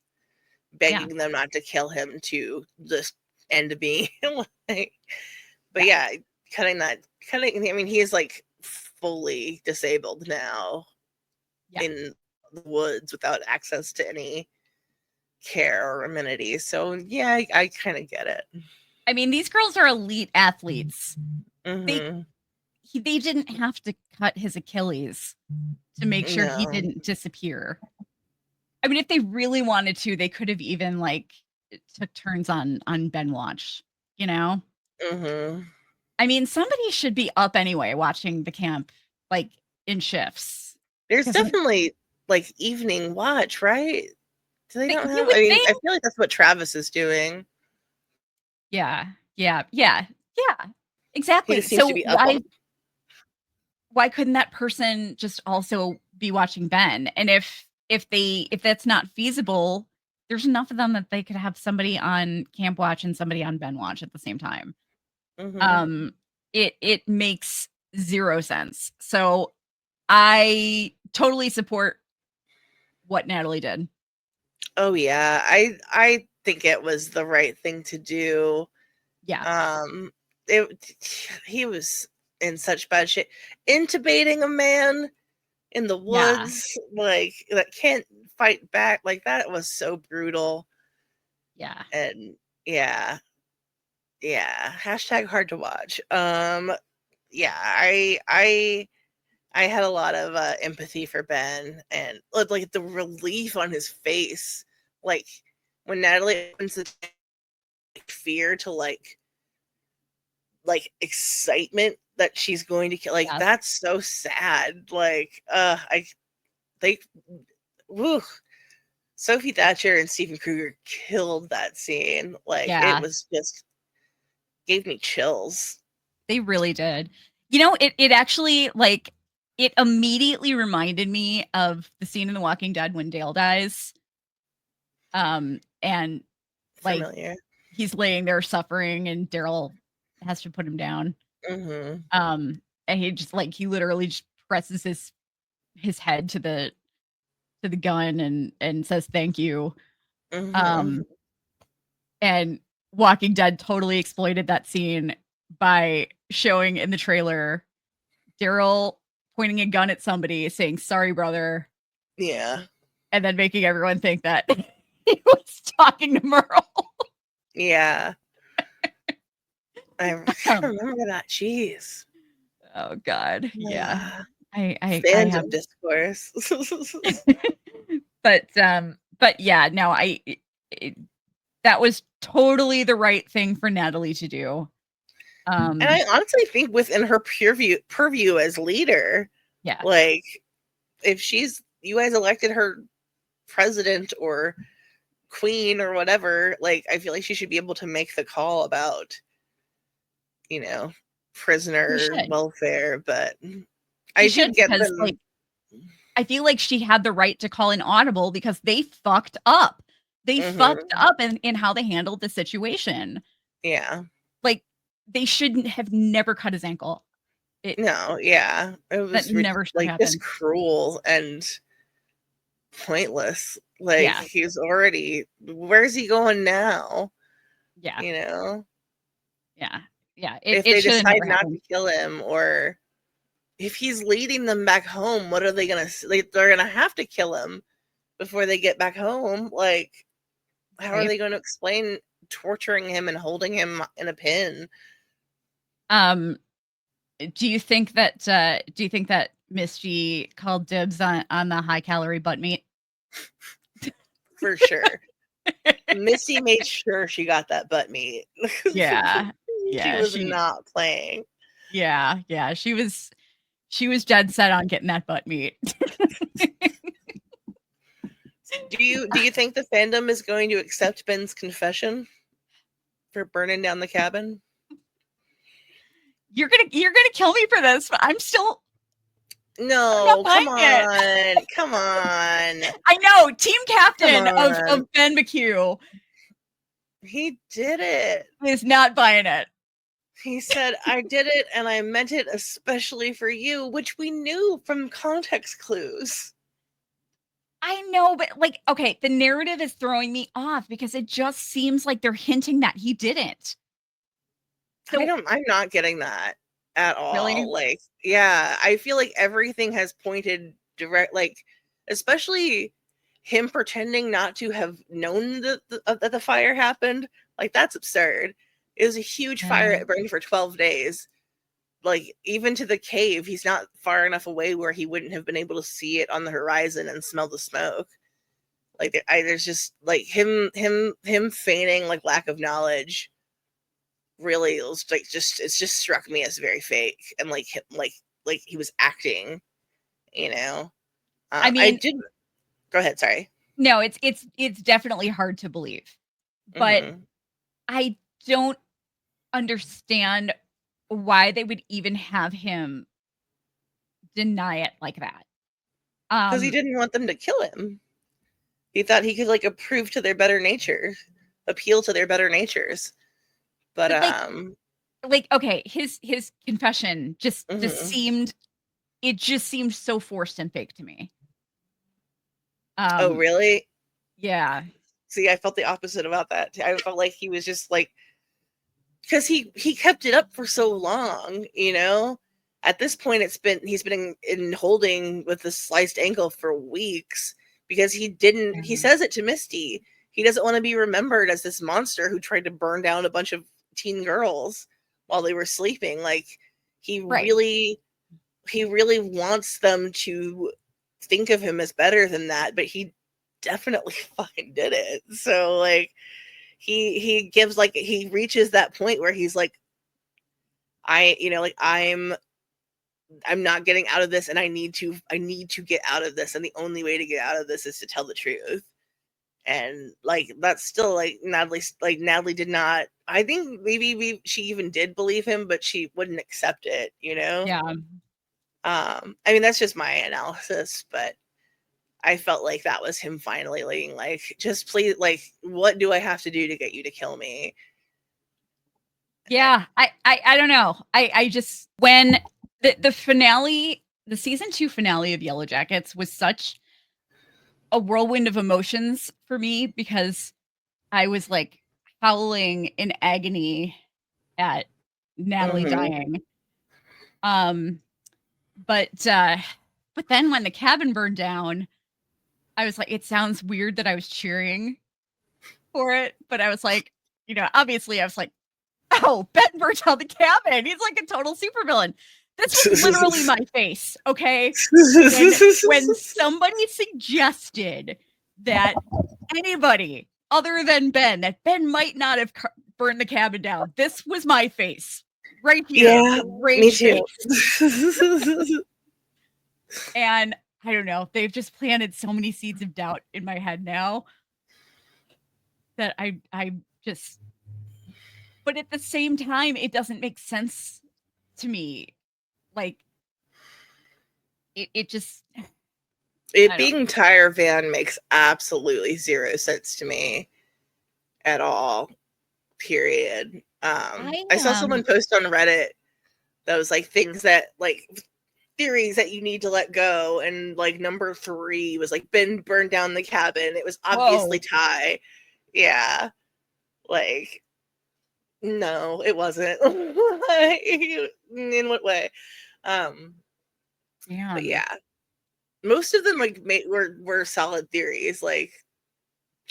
begging Yeah. them not to kill him to just end being like, but Yeah. I mean, he is like fully disabled now Yeah. in the woods without access to any care or amenities. So yeah, I kind of get it. I mean, these girls are elite athletes. They Mm-hmm. they didn't have to cut his Achilles to make sure he No. didn't disappear. I mean, if they really wanted to, they could have even like took turns on Ben watch, you know? Mm-hmm. I mean, somebody should be up anyway watching the camp like in shifts. There's Because definitely like evening watch, right? Do they not you have? would I mean, I think. feel like that's what Travis is doing. Yeah. Yeah. Yeah. Yeah. He Exactly. just seems to So be up all. why couldn't that person just also be watching Ben? And if that's not feasible, there's enough of them that they could have somebody on camp watch and somebody on Ben watch at the same time. Mm-hmm. It makes zero sense. So I totally support what Natalie did. Oh yeah, I think it was the right thing to do. Yeah. It he was in such bad shape, intubating a man in the Yeah. woods like that can't fight back like that was so brutal. Yeah. And yeah, hashtag hard to watch. Yeah, I had a lot of empathy for Ben and like the relief on his face, like when Natalie opens the fear to like excitement that she's going to kill. Like Yes. that's so sad. Like they woo. Sophie Thatcher and Stephen Kruger killed that scene. Like it Yeah. was just gave me chills. They really did. You know, it actually like it immediately reminded me of the scene in The Walking Dead when Dale dies. And like Familiar. he's laying there suffering and Daryl has to put him down. Mm-hmm. And he literally just presses his head to the gun and says thank you. Mm-hmm. Um and Walking Dead totally exploited that scene by showing in the trailer Daryl pointing a gun at somebody saying sorry brother Yeah. and then making everyone think that he was talking to Merle. Yeah. I remember that. Jeez. Oh God. Yeah. I have Fandom discourse. but yeah, no, it, that was totally the right thing for Natalie to do. And I honestly think within her purview as leader, Yeah. like if you guys elected her president or queen or whatever, like I feel like she should be able to make the call about, prisoner welfare. But I do get because them. like I feel like she had the right to call an audible because they fucked up. They fucked up in how they handled the situation. Yeah. Like they shouldn't have never cut his ankle. No, yeah. It was That never should like just happen. cruel and pointless. Like Yeah. he's already where's he going now? Yeah. You know? Yeah. Yeah. If It they should have decide never not to happened. kill him, or if he's leading them back home, what are they gonna like they're gonna have to kill him before they get back home. Like how are they gonna explain torturing him and holding him in a pin? Do you think that Misty called dibs on the high calorie butt meat? For sure. Misty made sure she got that butt meat. Yeah. She Yeah. was not playing. Yeah. She was dead set on getting that butt meat. Do you think the fandom is going to accept Ben's confession for burning down the cabin? You're gonna kill me for this, but I'm No, not come buying it. on. Come on. I know, team Come captain on. of Ben McHugh He did it. is not buying it. He said, I did it and I meant it especially for you, which we knew from context clues. I know, but like, okay, the narrative is throwing me off because it just seems like they're hinting that he didn't. So I'm not getting that at all. really? Like, yeah, I feel like everything has pointed direct, like, especially him pretending not to have known that the fire happened. Like, that's absurd. It was a huge fire. Yeah. It burned for 12 days. Like, even to the cave, he's not far enough away where he wouldn't have been able to see it on the horizon and smell the smoke. Like, there's just like him feigning like lack of knowledge. Really, it was like it's just struck me as very fake and like him, like he was acting. You know, I I mean, did. Go ahead. Sorry. no, it's definitely hard to believe. But Mm-hmm. I don't understand why they would even have him deny it like that. Because he didn't want them to kill him. He thought he could like approve to their better nature, appeal to their better natures. But But like okay, his confession just mhm. seemed it just seemed so forced and fake to me. Oh Um really? yeah. See, I felt the opposite about that. I felt like he was just like, because he kept it up for so long, you know. At this point, he's been in holding with the sliced ankle for weeks because he says it to Misty. He doesn't want to be remembered as this monster who tried to burn down a bunch of teen girls while they were sleeping. Like, he Right. really he really wants them to think of him as better than that, but he definitely fucking did it. So like, he gives, like, he reaches that point where he's like, like, I'm not getting out of this, and I need to get out of this, and the only way to get out of this is to tell the truth. And like, that's still like Natalie did not, I think maybe she even did believe him, but she wouldn't accept it, you know. Yeah. I mean, that's just my analysis, but I felt like that was him finally being like, just please, like, what do I have to do to get you to kill me? Yeah. I don't know. I just when the finale, the season 2 finale of Yellowjackets was such a whirlwind of emotions for me because I was like howling in agony at Natalie Mhm. dying. Um but then when the cabin burned down, I was like, it sounds weird that I was cheering for it, but I was like, obviously I was like, oh, Ben burnt down the cabin. He's like a total supervillain. This was literally my face, okay? When somebody suggested that anybody other than Ben, that Ben might not have burned the cabin down, this was my face. Right here, Yeah, the me rage too. face. And I don't know, they've just planted so many seeds of doubt in my head now that I just but at the same time, it doesn't make sense to me. Like it just It I don't being Tire Van makes absolutely zero sense to me at all. Period. I I saw someone post on Reddit that was like things that, like, theories that you need to let go, and like number 3 was like, Ben burned down the cabin. It was obviously whoa. Ty. Yeah, like, no, it wasn't. In what way? Um, but Damn. yeah, most of them like were solid theories. Like,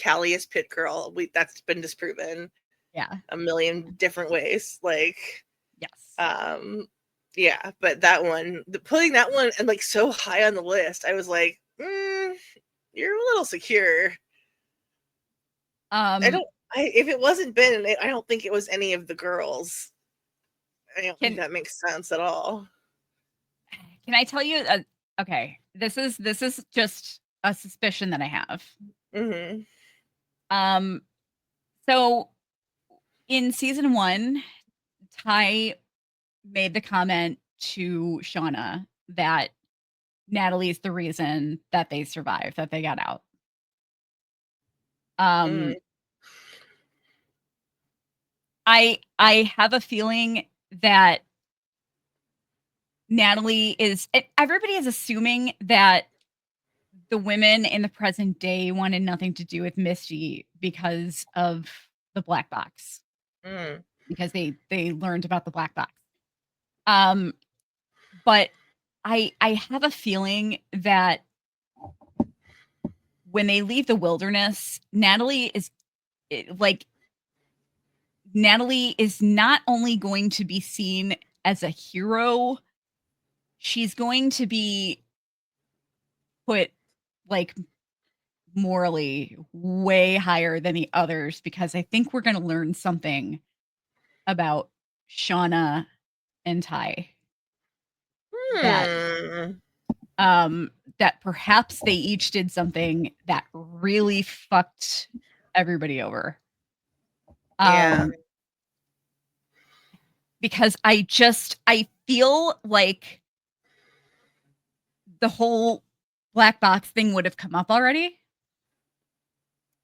Callie is Pit Girl. That's been disproven Yeah. a million different ways. Like, Yes. um, yeah, but that one, putting that one and like so high on the list, I was like, you're a little secure. I Um don't. If it wasn't Ben, I don't think it was any of the girls. I don't think can that makes sense at all. can I tell you okay, this is just a suspicion that I have. Mm-hmm. Um so in season 1, Ty made the comment to Shauna that Natalie's the reason that they survived, that they got out. Mm-hmm. Um I have a feeling that Natalie is, everybody is assuming that the women in the present day wanted nothing to do with Misty because of the black box, because they learned about the black box. But I have a feeling that when they leave the wilderness, Natalie is not only going to be seen as a hero, she's going to be put like morally way higher than the others, because I think we're going to learn something about Shauna and Ty that that perhaps they each did something that really fucked everybody over. Because I feel like the whole black box thing would have come up already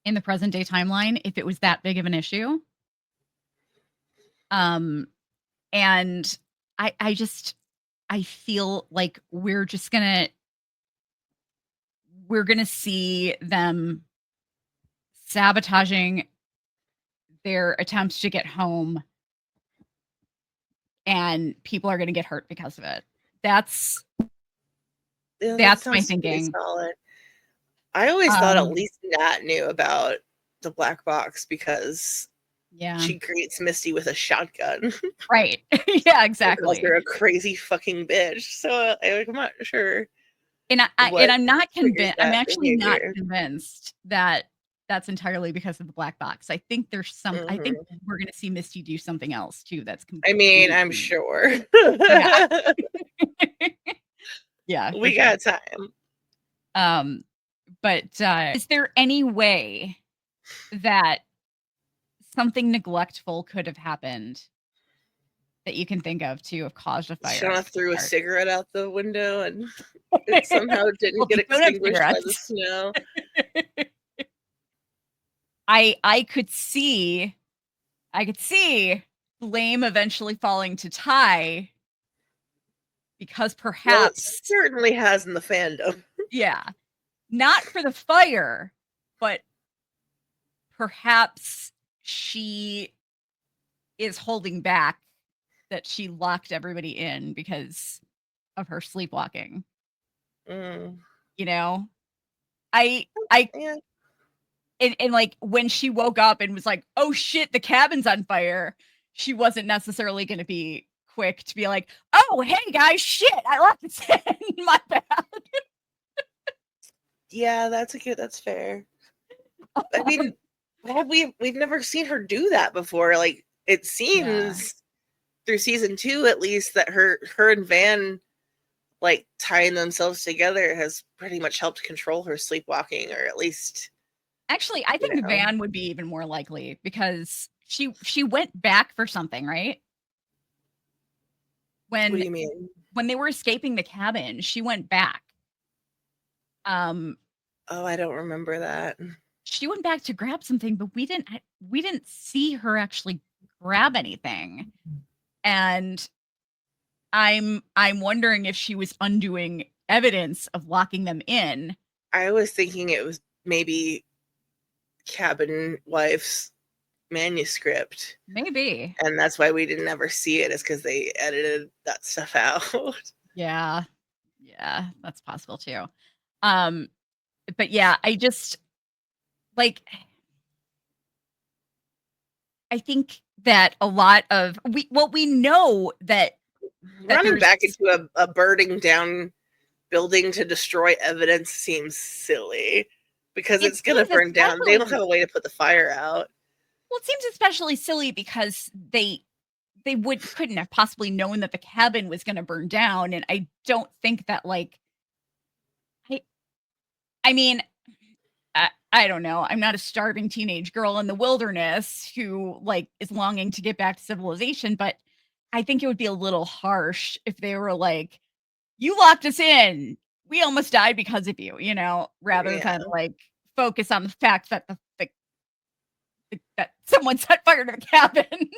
in the present day timeline if it was that big of an issue. And I feel like we're gonna see them sabotaging their attempts to get home, and people are gonna get hurt because of it. That's my thinking. Solid. I always thought at least Nat knew about the black box because she greets Misty with a shotgun. Right. Yeah, exactly. They're a crazy fucking bitch. So I'm not sure. And I'm not convinced. I'm actually not convinced that that's entirely because of the black box. I think there's some. I think we're going to see Misty do something else too. That's. I mean, I'm sure. Yeah. Yeah. We got time. But is there any way that something neglectful could have happened that you can think of to have caused a fire? Shauna threw a cigarette out the window and it somehow didn't get extinguished by the snow. I could see blame eventually falling to Ty, because perhaps it certainly has in the fandom. Yeah. Not for the fire, but perhaps she is holding back that she locked everybody in because of her sleepwalking. You know? And like when she woke up and was like, oh shit, the cabin's on fire, she wasn't necessarily going to be quick to be like, oh, hey guys, shit, I left it in. My bad. Yeah, that's fair. I mean, we've never seen her do that before. Like, it seems through season 2 at least that her and Van like tying themselves together has pretty much helped control her sleepwalking, or at least. Actually, I think Van would be even more likely, because she went back for something, right? What do you mean? When they were escaping the cabin, she went back. Oh, I don't remember that. She went back to grab something, but we didn't see her actually grab anything. And I'm wondering if she was undoing evidence of locking them in. I was thinking it was maybe cabin wife's manuscript. Maybe. And that's why we didn't ever see it, is because they edited that stuff out. Yeah. Yeah, that's possible too. But yeah, I just like, I think that a lot of we know that running back into a burning down building to destroy evidence seems silly, because it's going to burn down. They don't have a way to put the fire out. Well, it seems especially silly because they couldn't have possibly known that the cabin was going to burn down. And I don't think that, like, I mean, I don't know. I'm not a starving teenage girl in the wilderness who like is longing to get back to civilization, but I think it would be a little harsh if they were like, you locked us in, we almost died because of you, you know, rather than like focus on the fact that that someone set fire to the cabin.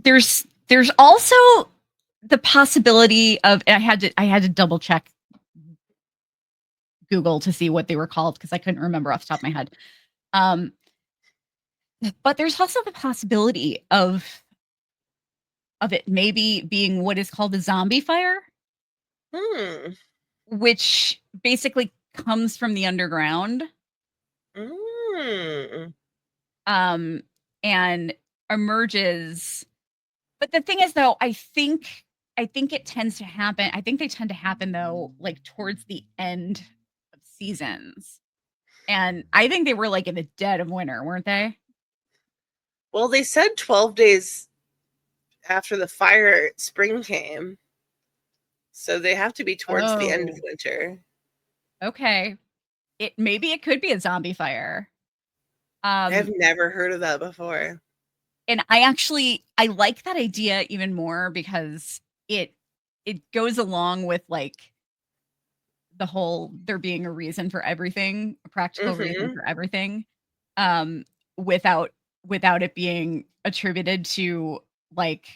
There's There's also the possibility of, and I had to double check Google to see what they were called because I couldn't remember off the top of my head. But there's also the possibility of it maybe being what is called a zombie fire, Hmm. which basically comes from the underground, Mm. um, and emerges. But the thing is, though, I think it tends to happen. I think they tend to happen though, like towards the end of seasons, and I think they were like in the dead of winter, weren't they? Well, they said 12 days after the fire, spring came. So they have to be towards the end of Oh, winter. okay. It could be a zombie fire. I've Um, never heard of that before. and I like that idea even more because it it goes along with like the whole there being a reason for everything, a practical reason Mm-hmm. for everything, um, without without it being attributed to like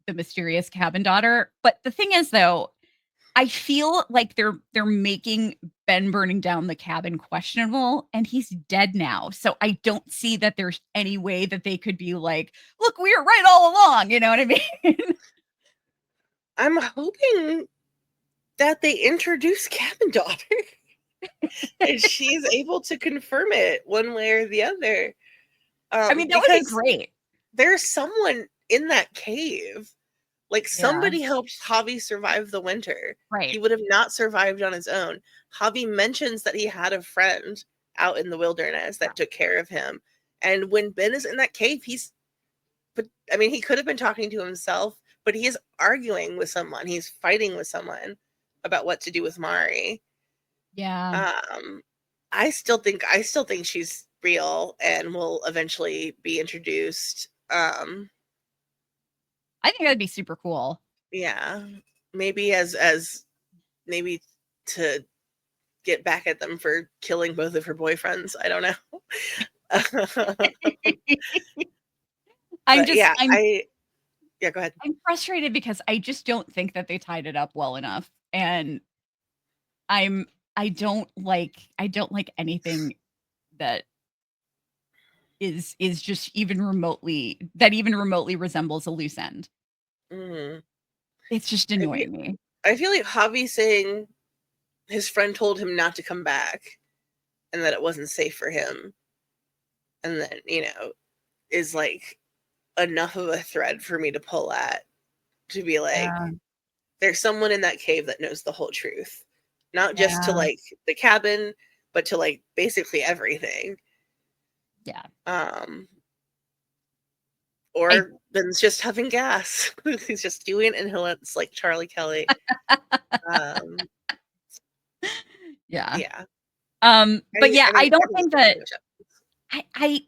the mysterious cabin daughter. But the thing is though, I feel like they're making Ben burning down the cabin questionable, and he's dead now. So I don't see that there's any way that they could be like, "Look, we were right all along." You know what I mean? I'm hoping that they introduce Cabin Daughter and she's able to confirm it one way or the other. I mean, that would be Because great. there's someone in that cave. Like Yeah, somebody helped Javi survive the winter. He right. would have not survived on his own. Javi mentions that he had a friend out in the wilderness Yeah, that took care of him. And when Ben is in that cave, but I mean, he could have been talking to himself, but he is arguing with someone. He's fighting with someone about what to do with Mari. yeah. Um, I still think she's real and will eventually be introduced. I think that'd be super cool. Yeah, maybe as maybe to get back at them for killing both of her boyfriends. I don't know. I'm But just yeah, yeah, go ahead. I'm frustrated because I just don't think that they tied it up well enough, and I'm I don't like anything that is just even remotely resembles a loose end. Mhm. It's just I feel annoying me. I feel like Javi saying his friend told him not to come back and that it wasn't safe for him, and then, is like enough of a thread for me to pull at to be like, Yeah, there's someone in that cave that knows the whole truth. Not just to yeah, like the cabin, but to like basically everything. yeah. Um, I or Ben's just having gas. He's just doing inhalants like Charlie Kelly. Um, yeah. yeah. But yeah, I mean, I don't Kevin's think pretty that much up. I I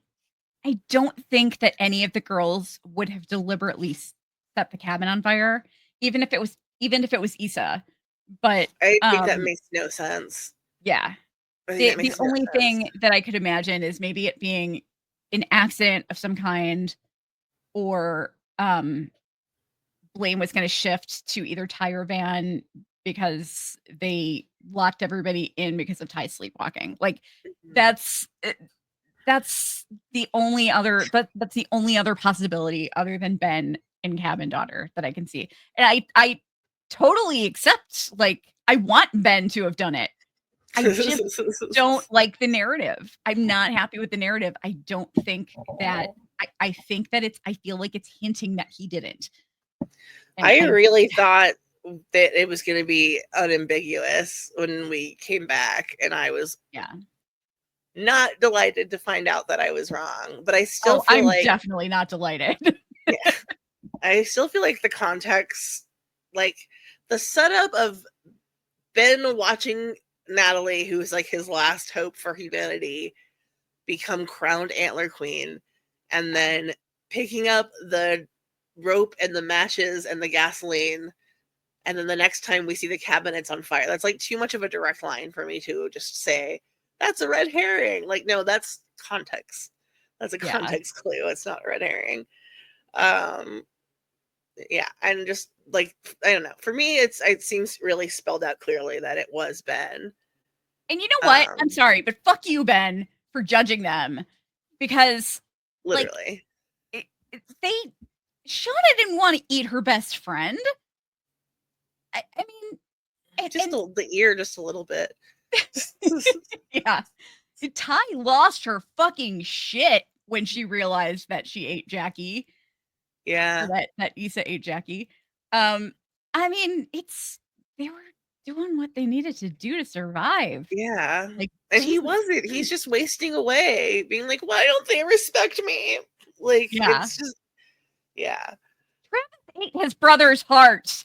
I don't think that any of the girls would have deliberately set the cabin on fire, even if it was Issa. But I think that makes no sense. yeah. I think that The makes no only sense. thing that I could imagine is maybe it being an accident of some kind, or blame was gonna shift to either Ty or Van because they locked everybody in because of Ty sleepwalking. Like, Mhm. that's that's that's the only other possibility other than Ben and Cabin Daughter that I can see. And I totally accept, like, I want Ben to have done it. I just don't like the narrative. I'm not happy with the narrative. I don't think that I think that I feel like it's hinting that he didn't. And I I really thought that it was going to be unambiguous when we came back, and I was yeah. not delighted to find out that I was wrong. But I still Oh, feel I'm like, definitely not delighted. yeah, I still feel like the context, like the setup of Ben watching Natalie, who's like his last hope for humanity, become crowned Antler Queen, and then picking up the rope and the matches and the gasoline, and then the next time we see the cabin, it's on fire. That's like too much of a direct line for me to just say, that's a red herring. Like, no, that's context. That's a Yeah. context clue. It's not a red herring. Um, Yeah, and just like I don't know. For me, it seems really spelled out clearly that it was Ben. And you know what? I'm sorry, but fuck you, Ben, for judging them, because literally, like Shauna didn't want to eat her best friend. I mean, just the ear, just a little bit. Yeah, Ty lost her fucking shit when she realized that she ate Jackie. Yeah, that Issa ate Jackie. I mean, they were doing what they needed to do to survive. Yeah. Like, And he Jesus wasn't. He's Christ. just wasting away, being like, why don't they respect me? Like, Yeah. it's just, yeah. Travis ate his brother's heart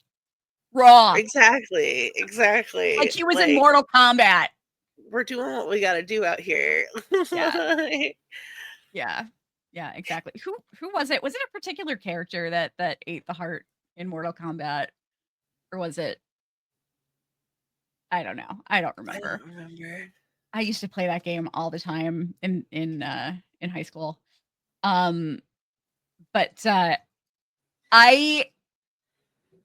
raw. Exactly. Exactly. Like he was in Mortal Kombat. We're doing what we got to do out here. Yeah. Yeah. Yeah, exactly. Who was it? Was it a particular character that ate the heart in Mortal Kombat? Or was it I don't know. I don't I remember. don't remember. I used to play that game all the time in high school. But I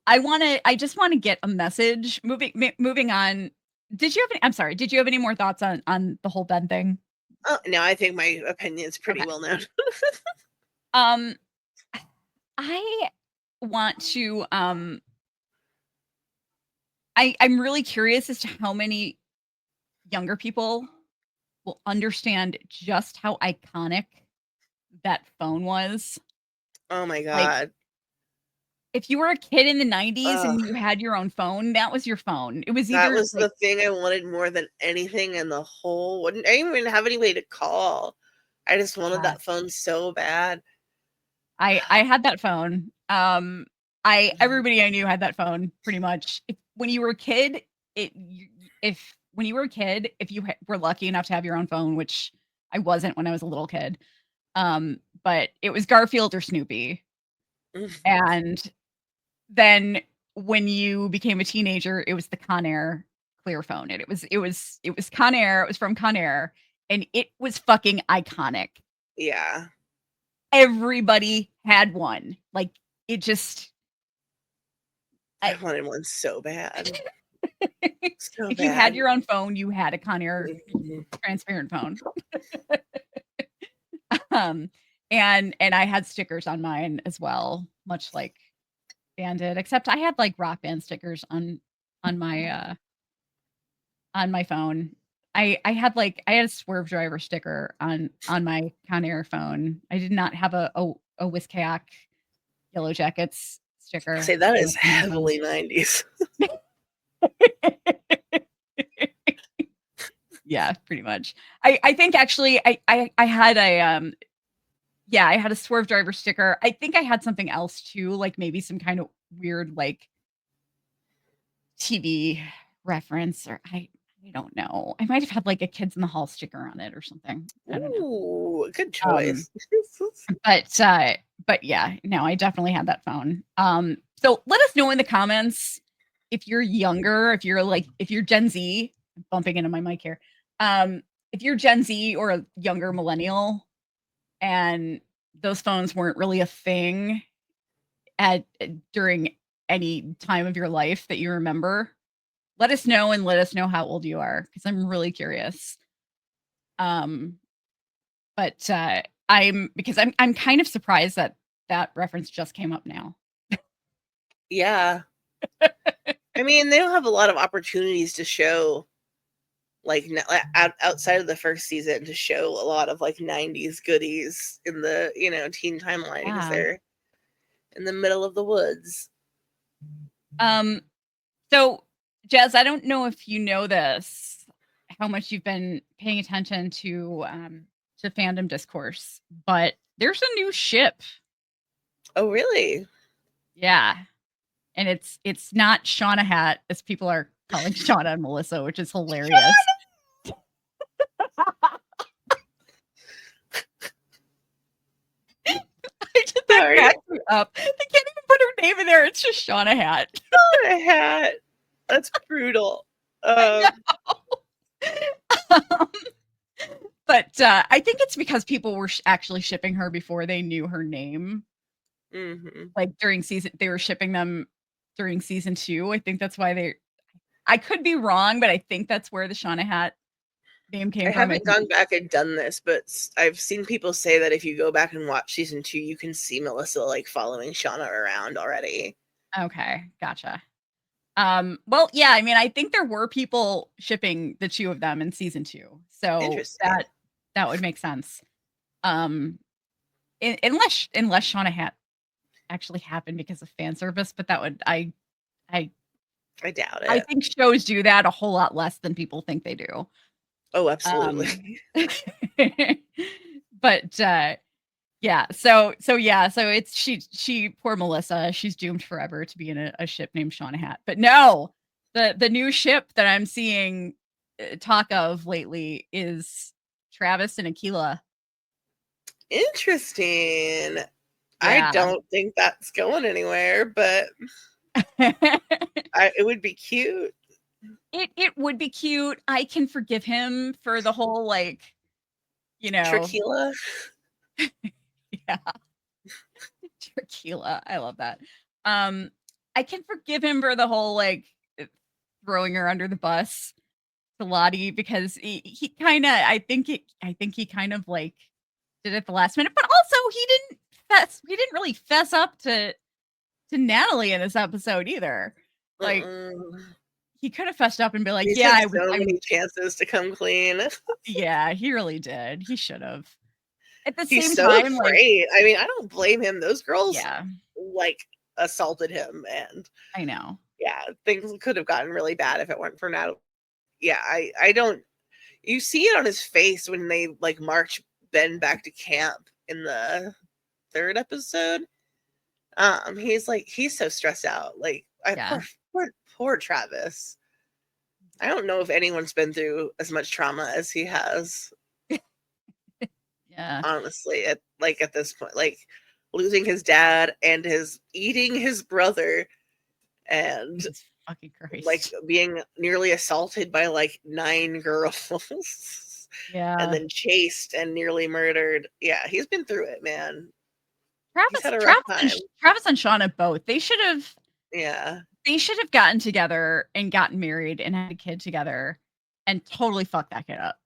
I just want to get a message moving on. Did you have any, I'm sorry, did you have any more thoughts on the whole Ben thing? Oh, no, I think my opinion's pretty Okay. well known. Um I want to I'm really curious as to how many younger people will understand just how iconic that phone was. Oh my Like, God. if you were a kid in the 90s Ugh. and you had your own phone, that was your phone. It was That either was the thing I wanted more than anything in the whole. I didn't even have any way to call. I just wanted that phone so bad. I had that phone. Everybody I knew had that phone pretty much. When you were a kid, if when you were a kid, if you were lucky enough to have your own phone, which I wasn't when I was a little kid, but it was Garfield or Snoopy. And then when you became a teenager, it was the Conair Clear phone, and it was Conair. It was from Conair, and it was fucking iconic. Yeah. Everybody had one. Like, it just I wanted one so bad. So if you had bad. your own phone, you had a Conair transparent phone. And I had stickers on mine as well, much like Dan did, except I had, like, Rock Band stickers on my phone. I had, like I had a Swerve Driver sticker on my Conair phone. I did not have a Whiskayak Yellowjackets sticker Say that on is my Conair phone. heavily 90s. Yeah, pretty much. I think actually I had a yeah, I had a Swerve Driver sticker. I think I had something else too, like maybe some kind of weird like TV reference, or I don't know. I might have had like a Kids in the Hall sticker on it or something. I don't know. Ooh, good Um, choice. but yeah, no, I definitely had that phone. So let us know in the comments if you're younger, if you're Gen Z, bumping into my mic here. If you're Gen Z or a younger millennial and those phones weren't really a thing at during any time of your life that you remember, let us know and let us know how old you are, because I'm really curious. Um, but I'm kind of surprised that that reference just came up now. Yeah. I mean, they don't have a lot of opportunities to show, like, outside of the first season, to show a lot of, like, 90s goodies in the, teen timeline, because they're in the middle of the woods. So, Jazz, I don't know if you know this, how much you've been paying attention to fandom discourse, but there's a new ship. Oh, really? Yeah. And it's not Shauna Hat, as people are calling Shauna and Melissa, which is hilarious. That cracks me up. They can't even put her name in there. It's just Shauna Hat. Shauna Hat. That's brutal. But I think it's because people were actually shipping her before they knew her name. Like during they were shipping them during season 2. I think that's why I could be wrong, but I think that's where the Shauna hat name came I from. haven't gone back and done this, but I've seen people say that if you go back and watch season 2, you can see Melissa like following Shauna around already. Okay, gotcha. Well, yeah, I mean, I think there were people shipping the 2 of them in season 2, so that would make sense. Unless Shauna hat actually happened because of fan service, but that would I doubt it. I think shows do that a whole lot less than people think they do. Oh, absolutely. But yeah, so it's she poor Melissa, she's doomed forever to be in a ship named Shauna Hat. But no, the new ship that I'm seeing talk of lately is Travis and Aquila. Interesting. Yeah. I don't think that's going anywhere, but it would be cute. It would be cute. I can forgive him for the whole like, you know, Tequila. Yeah. Tequila. I love that. I can forgive him for the whole like throwing her under the bus to Lottie because he kind of I think he kind of like did it at the last minute, but also he didn't really fess up to Natalie in this episode either. Like he could have fessed up and be like, He's yeah, had so many chances to come clean. Yeah, he really did. He should have. At the He's same so time, afraid. I mean, I don't blame him. Those girls yeah, like assaulted him, and I know. Yeah, things could have gotten really bad if it weren't for Natalie. Yeah, I don't. You see it on his face when they like march Ben back to camp in the 3rd episode. He's so stressed out. Like, poor Travis. I don't know if anyone's been through as much trauma as he has. Yeah. Honestly, at this point, like losing his dad and eating his brother, and fucking Christ. Like being nearly assaulted by like 9 girls. Yeah. And then chased and nearly murdered. Yeah, he's been through it, man. He's had a rough time. Travis and Shauna both. They should have gotten together and gotten married and had a kid together and totally fucked that kid up.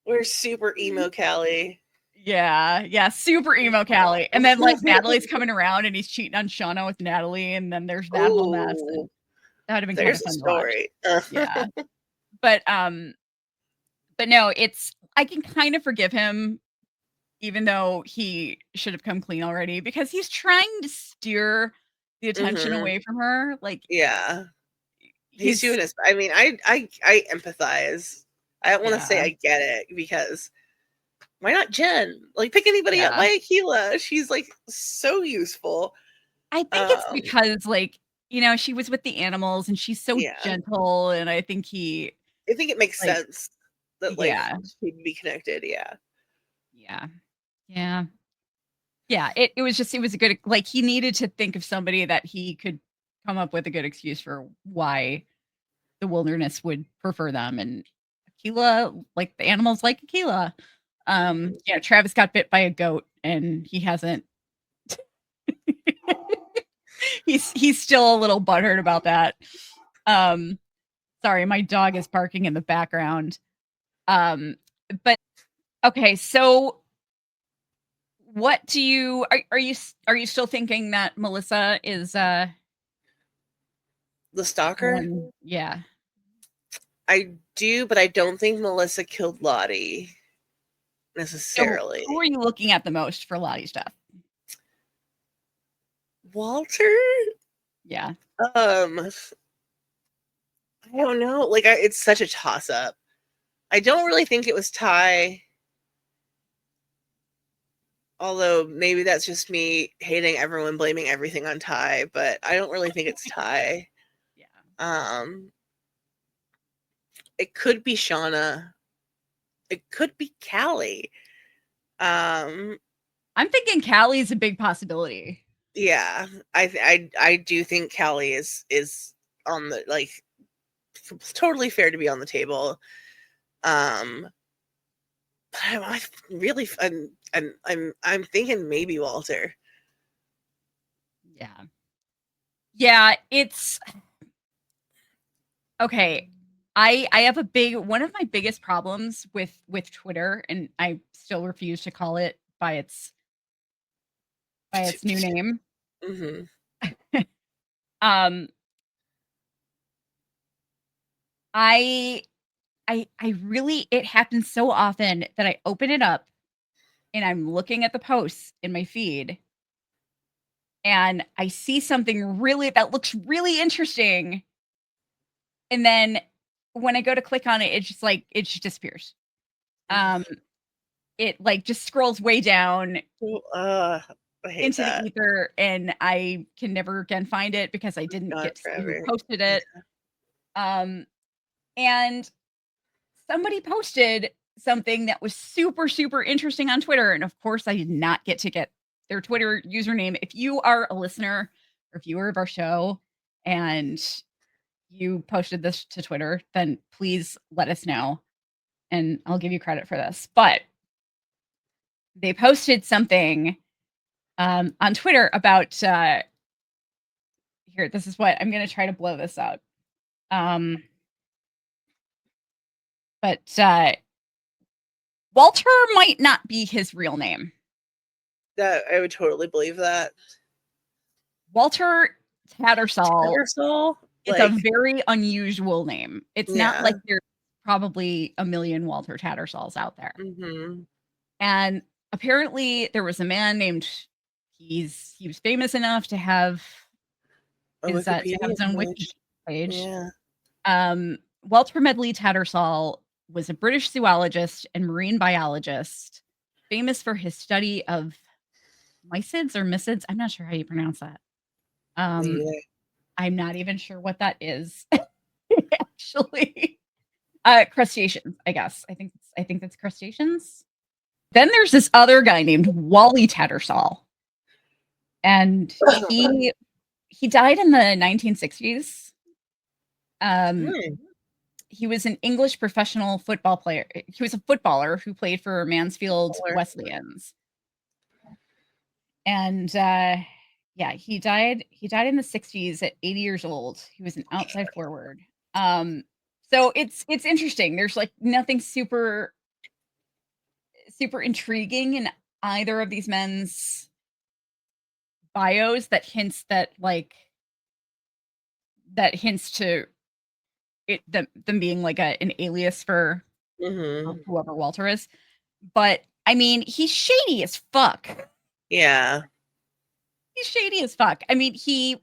We're super emo Callie. Yeah, super emo Callie. And then like Natalie's coming around and he's cheating on Shauna with Natalie, and then there's that whole mess. That would have been kind of fun story. To watch. Yeah. But no, I can kind of forgive him, even though he should have come clean already, because he's trying to steer the attention away from her. Like, yeah, he's doing his. I mean, I empathize. I don't want to say I get it, because why not Jen? Like, pick anybody up. Why Aquila? She's like so useful. I think it's because like, she was with the animals and she's so gentle, and I think it makes sense that like she'd be connected. It was a good, like, he needed to think of somebody that he could come up with a good excuse for why the wilderness would prefer them, and Aquila, like the animals like Aquila. Travis got bit by a goat and he hasn't he's still a little butthurt about that. Sorry, my dog is barking in the background. But okay, so what do you are you still thinking that Melissa is the stalker? Yeah. I do, but I don't think Melissa killed Lottie necessarily. So who are you looking at the most for Lottie's death? Walter? Yeah. I don't know. Like, it's such a toss-up. I don't really think it was Ty. Although maybe that's just me hating everyone, blaming everything on Ty, but I don't really think it's Ty. It could be Shauna. It could be Callie. I'm thinking Callie is a big possibility. Yeah, I do think Callie is on the, like, totally fair to be on the table. I really, I'm thinking maybe Walter. Yeah. Yeah, it's okay. I have one of my biggest problems with Twitter, and I still refuse to call it by its new name. Mm-hmm. I really, it happens so often that I open it up and I'm looking at the posts in my feed and I see something really that looks really interesting. And then when I go to click on it, it's just like it just disappears. It like just scrolls way down I hate into that. the ether, and I can never again find it because I didn't get to see who posted it. And somebody posted something that was super, super interesting on Twitter. And of course, I did not get to get their Twitter username. If you are a listener or viewer of our show and you posted this to Twitter, then please let us know and I'll give you credit for this. But they posted something on Twitter about here, this is what I'm going to try to blow this out. But Walter might not be his real name. That I would totally believe that. Walter Tattersall is a like, very unusual name. It's not yeah. like there's probably a million Walter Tattersalls out there. Mm-hmm. And apparently there was a man named, he was famous enough to have his own wiki page. Yeah. Walter Medley Tattersall was a British zoologist and marine biologist, famous for his study of mysids or mysids. I'm not sure how you pronounce that. I'm not even sure what that is. Actually, crustaceans, I guess. I think that's crustaceans. Then there's this other guy named Wally Tattersall, and he died in the 1960s. He was an English professional football player. He was a footballer who played for Mansfield Wesleyans. And yeah, he died in the 60s at 80 years old. He was an outside forward. So it's interesting. There's like nothing super intriguing in either of these men's bios that hints to them being like an alias for whoever Walter is. But I mean, he's shady as fuck. Yeah. He's shady as fuck. I mean, he's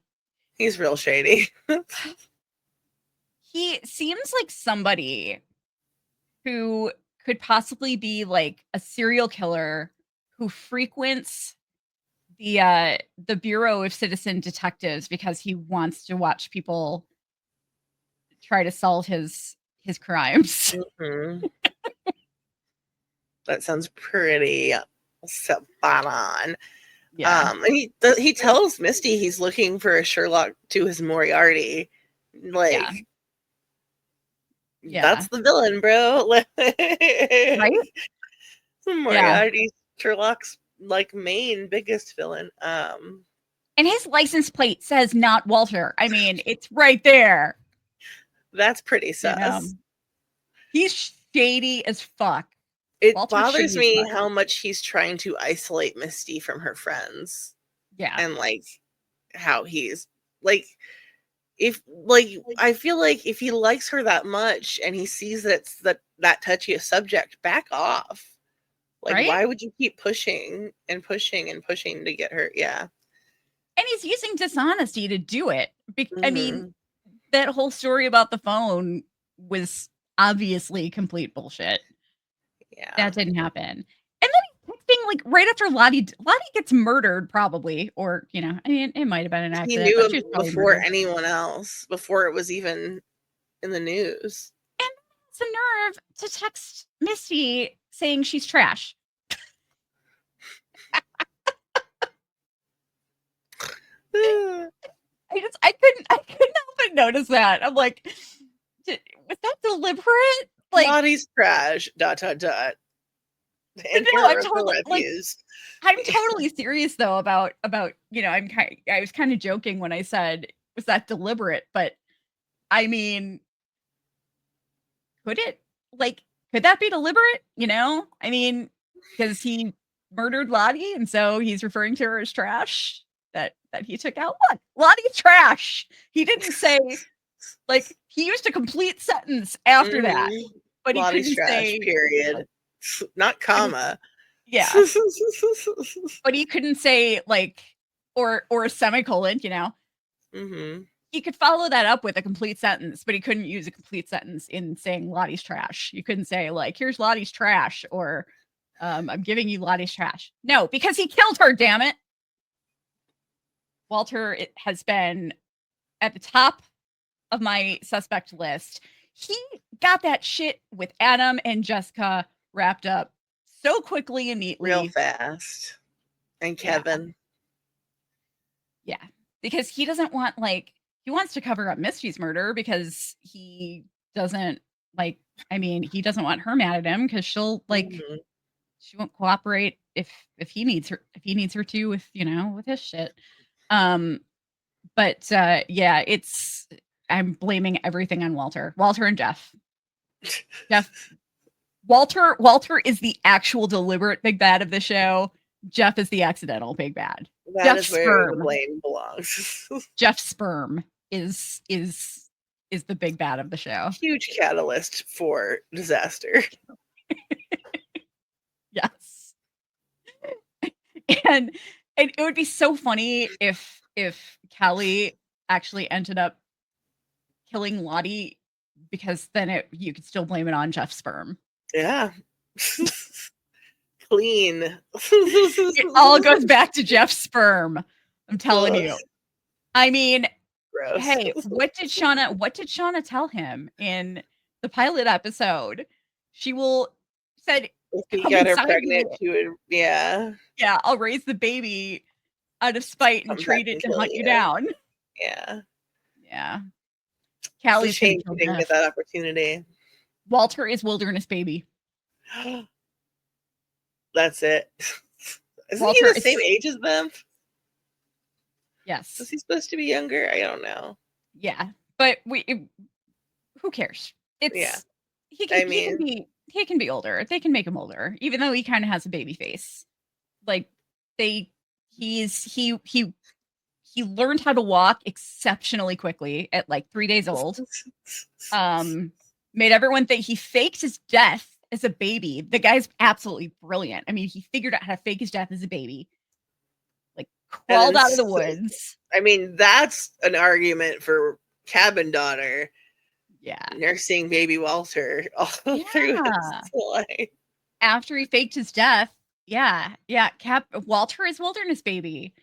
real shady. He seems like somebody who could possibly be like a serial killer who frequents the Bureau of Citizen Detectives because he wants to watch people try to solve his crimes. Mm-hmm. That sounds pretty spot on. Yeah. And he tells Misty he's looking for a Sherlock to his Moriarty. Like, yeah. That's the villain, bro. Right? Moriarty, Sherlock's like main biggest villain. And his license plate says not Walter. I mean, it's right there. That's pretty sus. You know? He's shady as fuck. It bothers me how much he's trying to isolate Misty from her friends. Yeah. And like how he's like, if like, I feel like if he likes her that much and he sees that it's that touchy a subject, back off. Like, right? Why would you keep pushing and pushing and pushing to get her? Yeah. And he's using dishonesty to do it. I mean, that whole story about the phone was obviously complete bullshit. Yeah. That didn't happen. And then he's texting like right after Lottie gets murdered, probably. Or, you know, I mean, it might have been an accident. He knew him before anyone else, before it was even in the news. And it's a nerve to text Misty saying she's trash. I couldn't help but notice that. I'm like, was that deliberate? Like, Lottie's trash. ... And No, here I'm are the totally like reviews. I'm totally serious though about I was kind of joking when I said was that deliberate, but I mean, could it could that be deliberate? I mean, because he murdered Lottie, and so he's referring to her as trash that he took out. Look, Lottie's trash. He didn't say he used a complete sentence after that, but he Lottie's couldn't trash, say period. Not comma. yeah. But he couldn't say or a semicolon, He could follow that up with a complete sentence, but he couldn't use a complete sentence in saying Lottie's trash. You couldn't say here's Lottie's trash or I'm giving you Lottie's trash. No, because he killed her, damn it. Walter has been at the top of my suspect list. He got that shit with Adam and Jessica wrapped up so quickly and neatly. Real fast. And Kevin. Yeah. Because he doesn't want he wants to cover up Misty's murder because he doesn't he doesn't want her mad at him because she'll she won't cooperate if he needs her to with with his shit. But yeah, I'm blaming everything on Walter and Jeff. Walter is the actual deliberate big bad of the show. Jeff is the accidental big bad. That is where the blame belongs. Jeff Sperm is the big bad of the show. Huge catalyst for disaster. Yes. And it would be so funny if Callie actually ended up killing Lottie, because then you could still blame it on Jeff Sperm. Yeah. Clean. It all goes back to Jeff Sperm. I'm telling you. I mean, gross. Hey, what did Shauna tell him in the pilot episode? She said if he got her pregnant, she would yeah, I'll raise the baby out of spite and trade it to hunt you down. Yeah. Callie's shame she didn't get that opportunity. Walter is Wilderness Baby. That's it. Isn't Walter he the same age as them? Yes. Is he supposed to be younger? I don't know. Yeah, but who cares? He can be older. They can make him older, even though he kind of has a baby face. He learned how to walk exceptionally quickly at 3 days old. Made everyone think he faked his death as a baby. The guy's absolutely brilliant. I mean, he figured out how to fake his death as a baby. Crawled out of the woods. I mean, that's an argument for Cabin Daughter. Yeah. Nursing baby Walter all through his life. After he faked his death. Yeah. Walter is Wilderness Baby.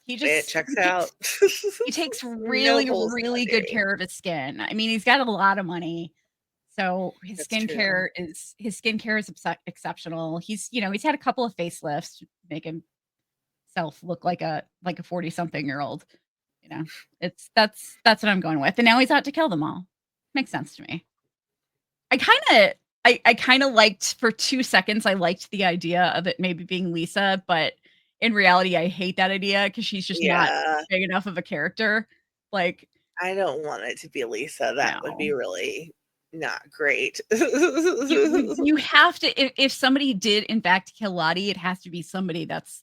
It checks out. He takes really, really good care of his skin. I mean, he's got a lot of money. So his skincare is exceptional. He's had a couple of facelifts to make himself look like a 40-something-year-old. That's what I'm going with. And now he's out to kill them all. Makes sense to me. I kind of liked, for 2 seconds, I liked the idea of it maybe being Lisa, but in reality, I hate that idea because she's just not big enough of a character. I don't want it to be Lisa. That would be really not great. you have to, if somebody did in fact kill Lottie, it has to be somebody that's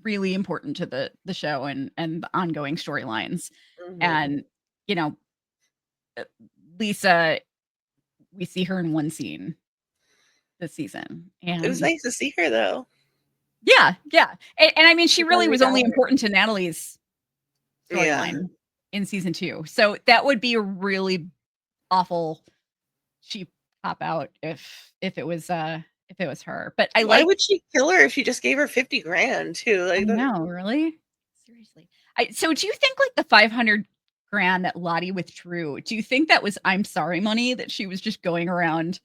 really important to the show and the ongoing storylines. And Lisa, we see her in one scene this season, and it was nice to see her though. Yeah, and I mean, she really was only important to Natalie's storyline in season 2, so that would be a really awful cheap cop out if it was her. But why would she kill her if she just gave her $50,000 too? No, really, seriously. So do you think the $500,000 that Lottie withdrew, do you think that was I'm sorry money that she was just going around?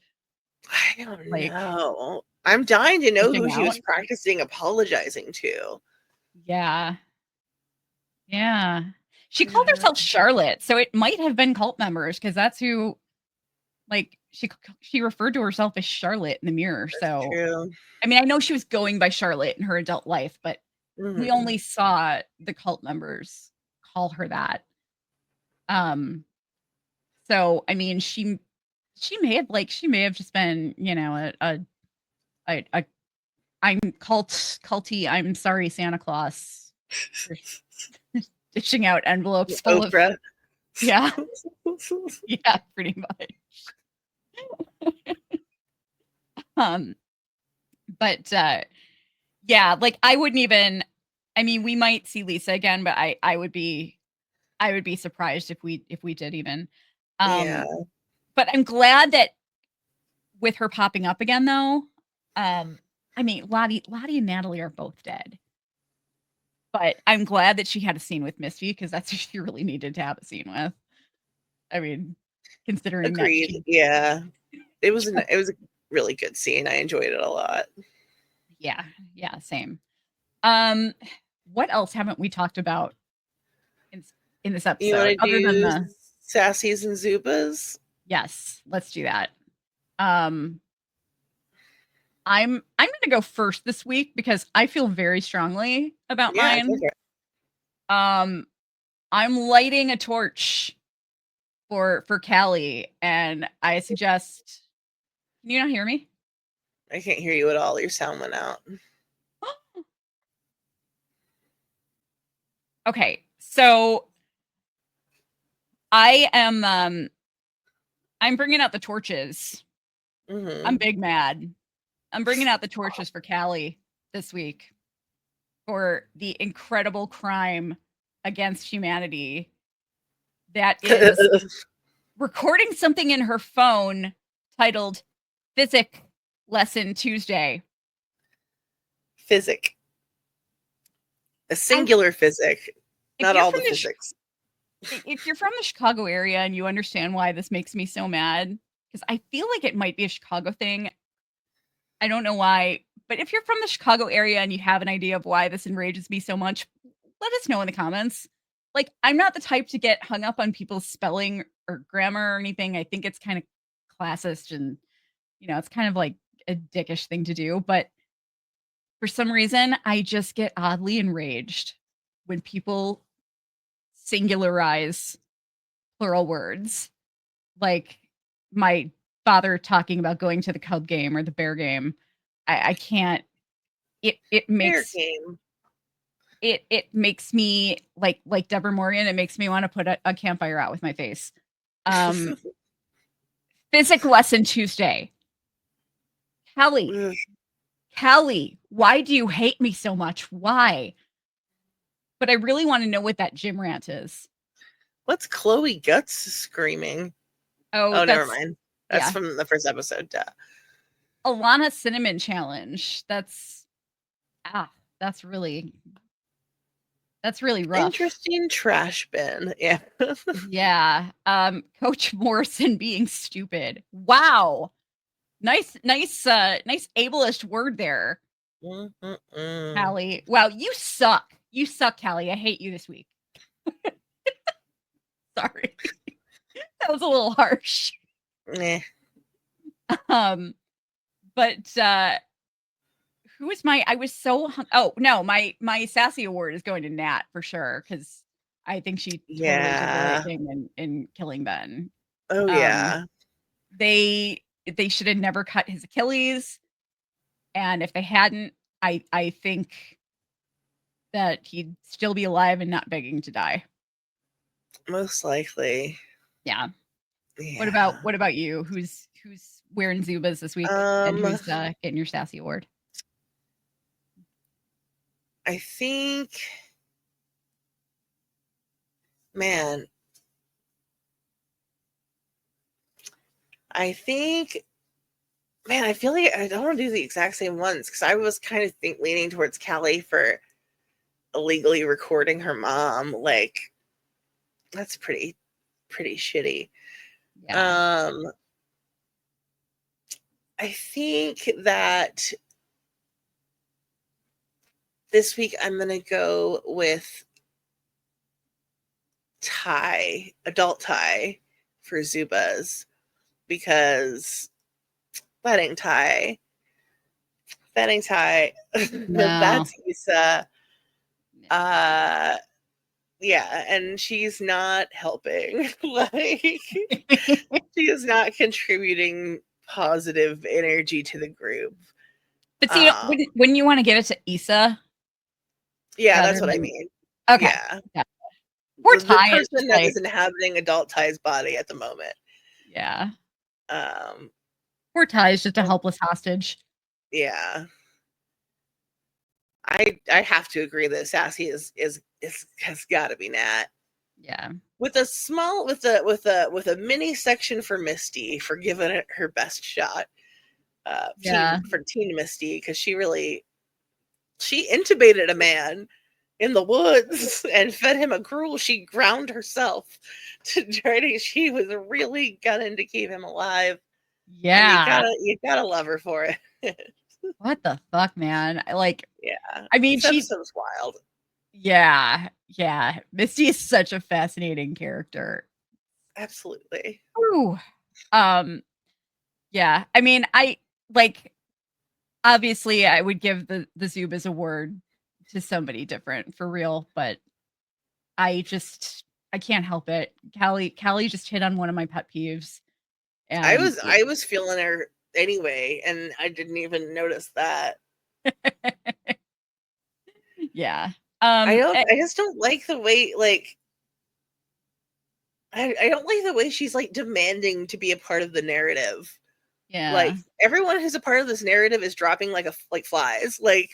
I don't know. I'm dying to know who she was practicing apologizing to. Yeah. She called herself Charlotte, so it might have been cult members because that's who Like she referred to herself as Charlotte in the mirror. That's So true. I mean, I know she was going by Charlotte in her adult life, but we Mhm. only saw the cult members call her that. So I mean, she may have just been, you know, a I'm culty, I'm sorry, Santa Claus, dishing out envelopes full of Oprah. yeah, yeah, pretty much. Um, but yeah, like I wouldn't even. I mean, we might see Lisa again, but I would be surprised if we did even. Yeah. Um, but I'm glad that with her popping up again, though. I mean, Lottie and Natalie are both dead. But I'm glad that she had a scene with Misty because that's who she really needed to have a scene with. I mean, considering that Agreed. she Yeah. It was a really good scene. I enjoyed it a lot. yeah, yeah, same. Um, what else haven't we talked about in in this You want episode to other than do the Sassies and Zupas? yes, let's do that. Um, I'm gonna go first this week because I feel very strongly about Yeah, go mine. for it. Um, I'm lighting a torch for Callie, and I suggest can you not hear me? I can't hear you at all. Your sound went out. Okay, so I am I'm bringing out the torches. I'm Mm-hmm. big mad. I'm bringing out the torches for Callie this week for the incredible crime against humanity that is recording something in her phone titled Physic Lesson Tuesday. Physic. A And singular physic, if not you're all from the physics. if you're from the Chicago area and you understand why this makes me so mad, because I feel like it might be a Chicago thing. I don't know why, but if you're from the Chicago area and you have an idea of why this enrages me so much, let us know in the comments. Like, I'm not the type to get hung up on people's spelling or grammar or anything. I think it's kind of classist and, you know, it's kind of like a dickish thing to do. But for some reason, I just get oddly enraged when people singularize plural words. Like my father talking about going to the Cub game or the Bear game. I can't it Fair makes game. it makes me like Deborah Morgan, it makes me want to put a campfire out with my face. Um Physics lesson Tuesday. Kelly, Ugh. Kelly, why do you hate me so much? Why? But I really want to know what that gym rant is. What's Chloe Guts screaming? Oh, Oh, never that's mind. That's yeah. from the first episode. Duh. Alana Cinnamon Challenge. Ah, that's really rough. Interesting trash bin. Yeah. Yeah. Coach Morrison being stupid. Wow. Nice ableist word there, Mm-mm-mm. Callie. Wow, you suck. You suck, Callie. I hate you this week. Sorry. That was a little harsh. Meh. Um, but who is my I was so oh no, my sassy award is going to Nat for sure, because I think she totally did the right Yeah. thing in killing Ben. Oh, Um, yeah. they should have never cut his Achilles, and if they hadn't, I think that he'd still be alive and not begging to die. Most likely. Yeah. Yeah. What about you? Who's wearing Zubas this week and Um, who's getting your sassy award? I think, man, I think, man, I feel like I don't want to do the exact same ones because I was kind of leaning towards Callie for illegally recording her mom. Like, that's pretty shitty. Yeah. Um, I think that this week I'm gonna go with adult Ty for Zubas because betting tie, No. that's Issa. Yeah, and she's not helping. Like, she is not contributing positive energy to the group. But see, wouldn't you want to give it to Issa? Yeah, that's what I mean. Okay. Yeah. Poor The Ty is person that is inhabiting adult Ty's body at the moment. Yeah. Poor Ty is just a helpless hostage. Yeah. I have to agree that Sassy has got to be Nat. Yeah. With a mini section for Misty for giving it her best shot. Teen Misty, because she intubated a man in the woods and fed him a gruel she ground herself to try to. She was really gunning to keep him alive. Yeah, and you gotta love her for it. What the fuck, man? Yeah, I mean, this episode's wild. Yeah. Misty is such a fascinating character. Absolutely. Ooh. Yeah. I mean, obviously I would give the Zubas award to somebody different for real, but I can't help it. Callie just hit on one of my pet peeves. And I was feeling her anyway, and I didn't even notice that. Yeah. I just don't like the way, like, I don't like the way she's like demanding to be a part of the narrative. Yeah. Like, everyone who's a part of this narrative is dropping like flies. Like,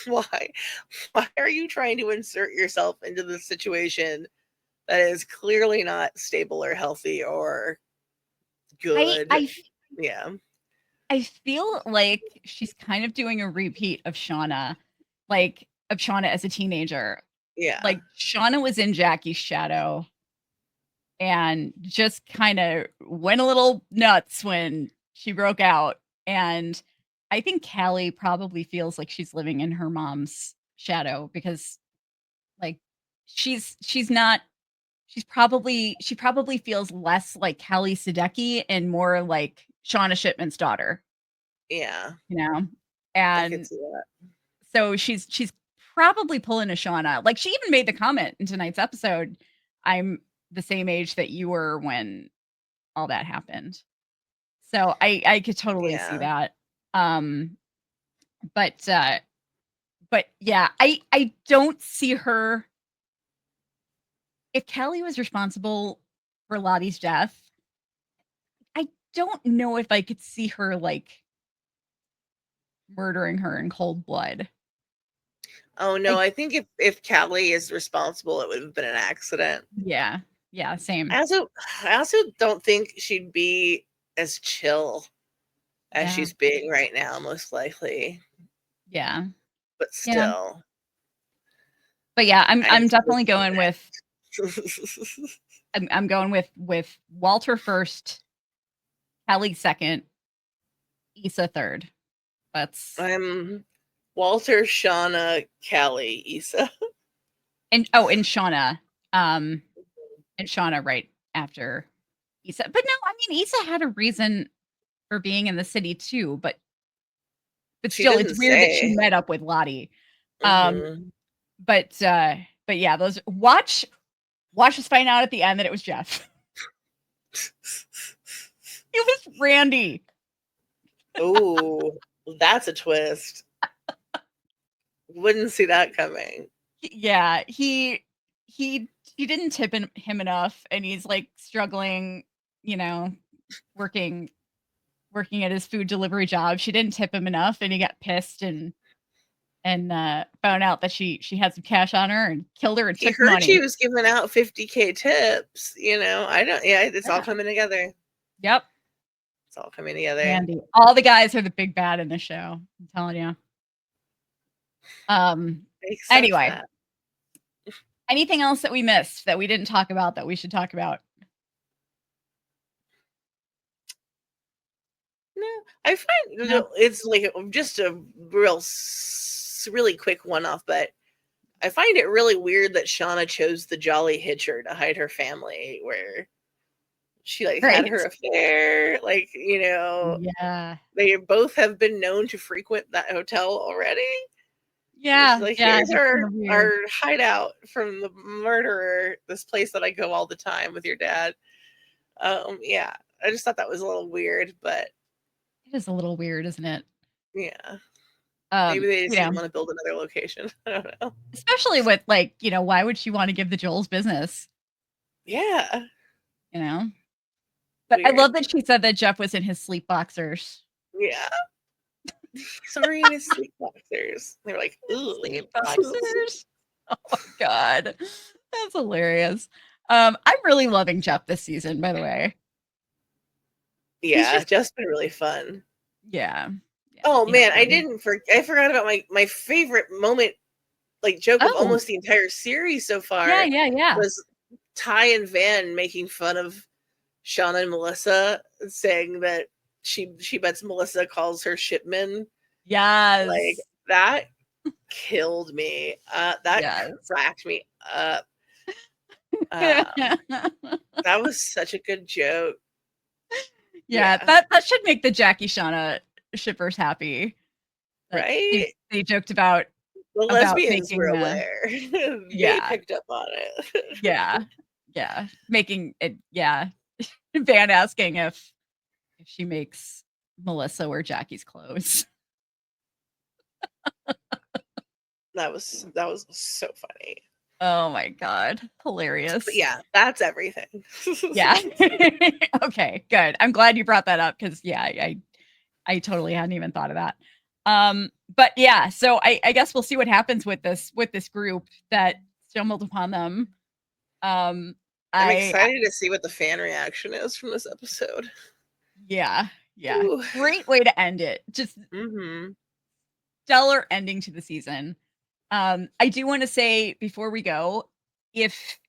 why are you trying to insert yourself into this situation that is clearly not stable or healthy or good? Yeah. I feel like she's kind of doing a repeat of Shauna, as a teenager. Yeah. Like, Shauna was in Jackie's shadow and just kind of went a little nuts when she broke out. And I think Callie probably feels like she's living in her mom's shadow because, like, she probably feels less like Callie Sadecki and more like Shauna Shipman's daughter. Yeah. And I could see that. So she's probably pulling a Shauna. Like, she even made the comment in tonight's episode, I'm the same age that you were when all that happened. So I could totally see that. But yeah, I don't see her. If Kelly was responsible for Lottie's death, I don't know if I could see her like murdering her in cold blood. Oh no, I think if Callie is responsible, it would have been an accident. Yeah, same. I also don't think she'd be as chill as she's being right now, most likely. Yeah. But still. Yeah. But yeah, I'm definitely going with I'm going with Walter first, Kelly second, Issa third. I'm Walter, Shauna, Callie, Issa. And Shauna. And Shauna right after Issa. But no, I mean, Issa had a reason for being in the city too, but still, it's weird that she met up with Lottie. But yeah, those watch us find out at the end that it was Jeff. It was Randy. Oh, that's a twist. Wouldn't see that coming. Yeah, he didn't tip him enough, and he's like struggling, working at his food delivery job. She didn't tip him enough, and he got pissed and found out that she had some cash on her and killed her and took money. She was giving out $50K tips. I don't. Yeah, it's all coming together. Yep, it's all coming together. Randy, all the guys are the big bad in the show. I'm telling you. Anyway, anything else that we missed that we didn't talk about that we should talk about? No, I find it's like just a really quick one-off, but I find it really weird that Shauna chose the Jolly Hitcher to hide her family, where she like had Right. her affair. Like, you know, Yeah. they both have been known to frequent that hotel already. And she's Yeah. like, Yeah. here's It's kind of weird. our hideout from the murderer, this place that I go all the time with your dad. Yeah. I just thought that was a little weird, but It is a little weird, isn't it? yeah. Maybe they just You know, didn't want to build another location. I don't know. especially with like, why would she want to give the Joel's business? Yeah. You know? But I Weird. love that she said that Jeff was in his sleep boxers. Yeah. Sorry, in his sleep boxers. They were like, ooh. Sleep boxers. Oh my god. That's hilarious. I'm really loving Jeff this season, by the way. He's Yeah, just just been really fun. yeah. Yeah, Oh he has man, been. I forgot about my favorite moment, like joke of Oh, almost the entire series so yeah, far yeah. was Ty and Van making fun of Shauna and Melissa, saying that she bets Melissa calls her shipman. Like Yes. that killed me. That Yes. cracked me up. Um, that was such a good joke. Yeah, Yeah. that should make the Jackie Shauna shippers happy. That Right? they joked The about lesbians were making aware. They yeah, picked up on it. yeah, yeah, making it yeah. Van asking if she makes Melissa wear Jackie's clothes. That was so funny. Oh my god, But hilarious. yeah, that's everything. Yeah. Okay, good. I'm glad you brought that up because yeah, I totally hadn't even thought of that. But yeah, so I guess we'll see what happens with this group that stumbled upon them. Um, I'm I excited to see what the fan reaction is from this episode. yeah, yeah. Ooh. Great way to end it. Just Mm-hmm. stellar ending to the season. I do want to say before we go, if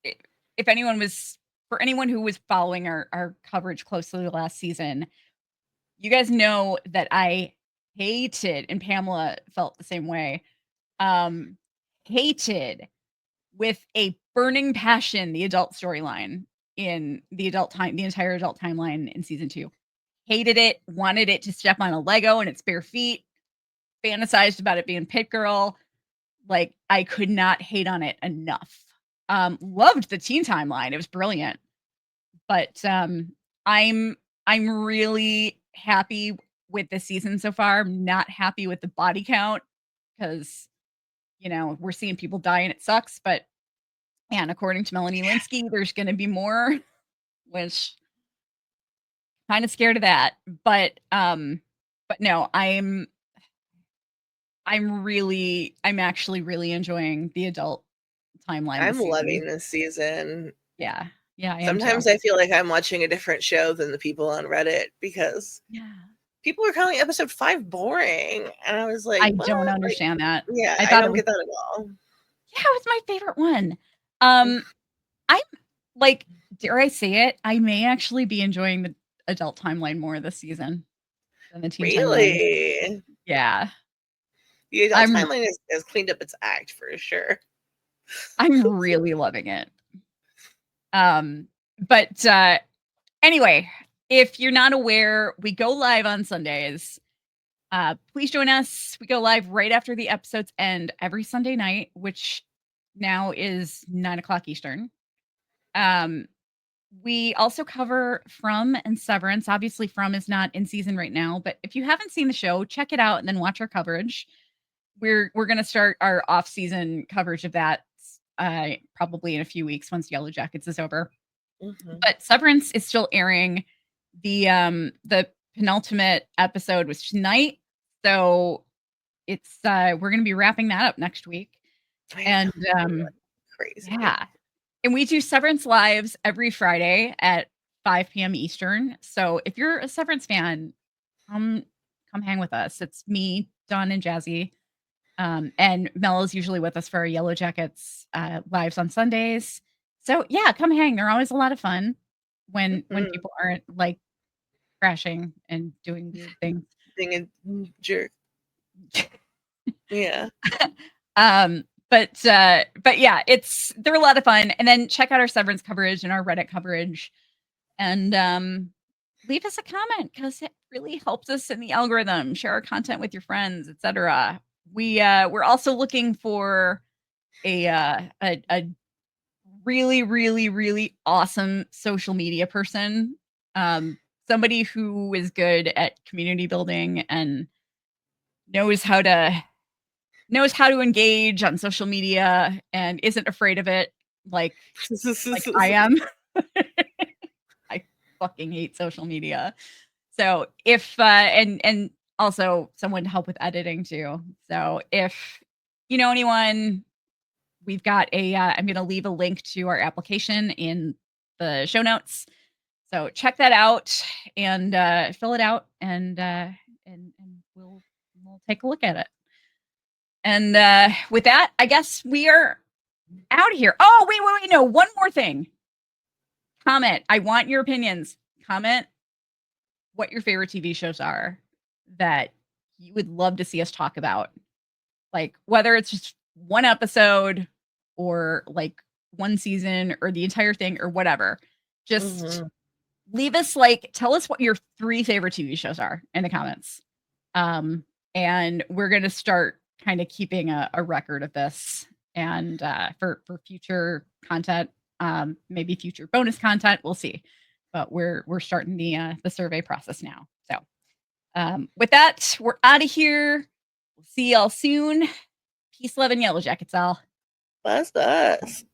if anyone was for anyone who was following our coverage closely last season, you guys know that I hated, and Pamela felt the same way. Um, hated with a burning passion the adult storyline in the entire adult timeline in season 2. Hated it, wanted it to step on a Lego in its bare feet, fantasized about it being Pit Girl. Like I could not hate on it enough. Loved the teen timeline. It was brilliant. But I'm I'm really happy with this season so far. I'm not happy with the body count because we're seeing people die and it sucks. But and according to Melanie Linsky, there's going to be more, which kind of scared of that. But no, I'm actually really enjoying the adult timeline I'm this loving season. this season. Yeah. Yeah, I am too. Sometimes I feel like I'm watching a different show than the people on Reddit because Yeah. people are calling episode 5 boring. And I was like, I what? don't Like, understand that. yeah, I I thought it don't was get that at all. yeah, it was my favorite one. Um, I'm like, dare I say it? I may actually be enjoying the adult timeline more this season than the teen timeline. Really? Yeah. The adult I'm timeline has cleaned up its act for sure. I'm really loving it. But anyway, if you're not aware, we go live on Sundays. Please join us. We go live right after the episodes end every Sunday night, which now is 9 o'clock Eastern. We also cover From and Severance. Obviously, From is not in season right now, but if you haven't seen the show, check it out and then watch our coverage. We're gonna start our off-season coverage of that probably in a few weeks once Yellowjackets is over. Mm-hmm. But Severance is still airing. The penultimate episode was tonight, so it's we're gonna be wrapping that up next week. And Crazy. yeah. And we do Severance lives every Friday at 5 p.m. Eastern. So if you're a Severance fan, come hang with us. It's me, Dawn, and Jazzy. And Mel is usually with us for our Yellowjackets lives on Sundays. So yeah, come hang. They're always a lot of fun when people aren't like crashing and doing weird things. Being a jerk. Yeah. But yeah, they're a lot of fun. And then check out our Severance coverage and our Reddit coverage. And leave us a comment because it really helps us in the algorithm. Share our content with your friends, etc. We're also looking for a really, really, really awesome social media person. Somebody who is good at community building and knows how to engage on social media and isn't afraid of it like I am. I fucking hate social media. So if and also someone to help with editing too. So if you know anyone, we've got a I'm going to leave a link to our application in the show notes. So check that out and fill it out and we'll take a look at it. And with that, I guess we are out of here. Oh, wait, no, one more thing. Comment. I want your opinions. Comment what your favorite TV shows are that you would love to see us talk about. Like whether it's just one episode or like one season or the entire thing or whatever. Just leave us tell us what your 3 favorite TV shows are in the comments. And we're going to start kind of keeping a record of this and for future content, maybe future bonus content, we'll see. But we're starting the survey process now. So with that, we're out of here. We'll see y'all soon. Peace, love, and Yellowjackets, all. Buzz.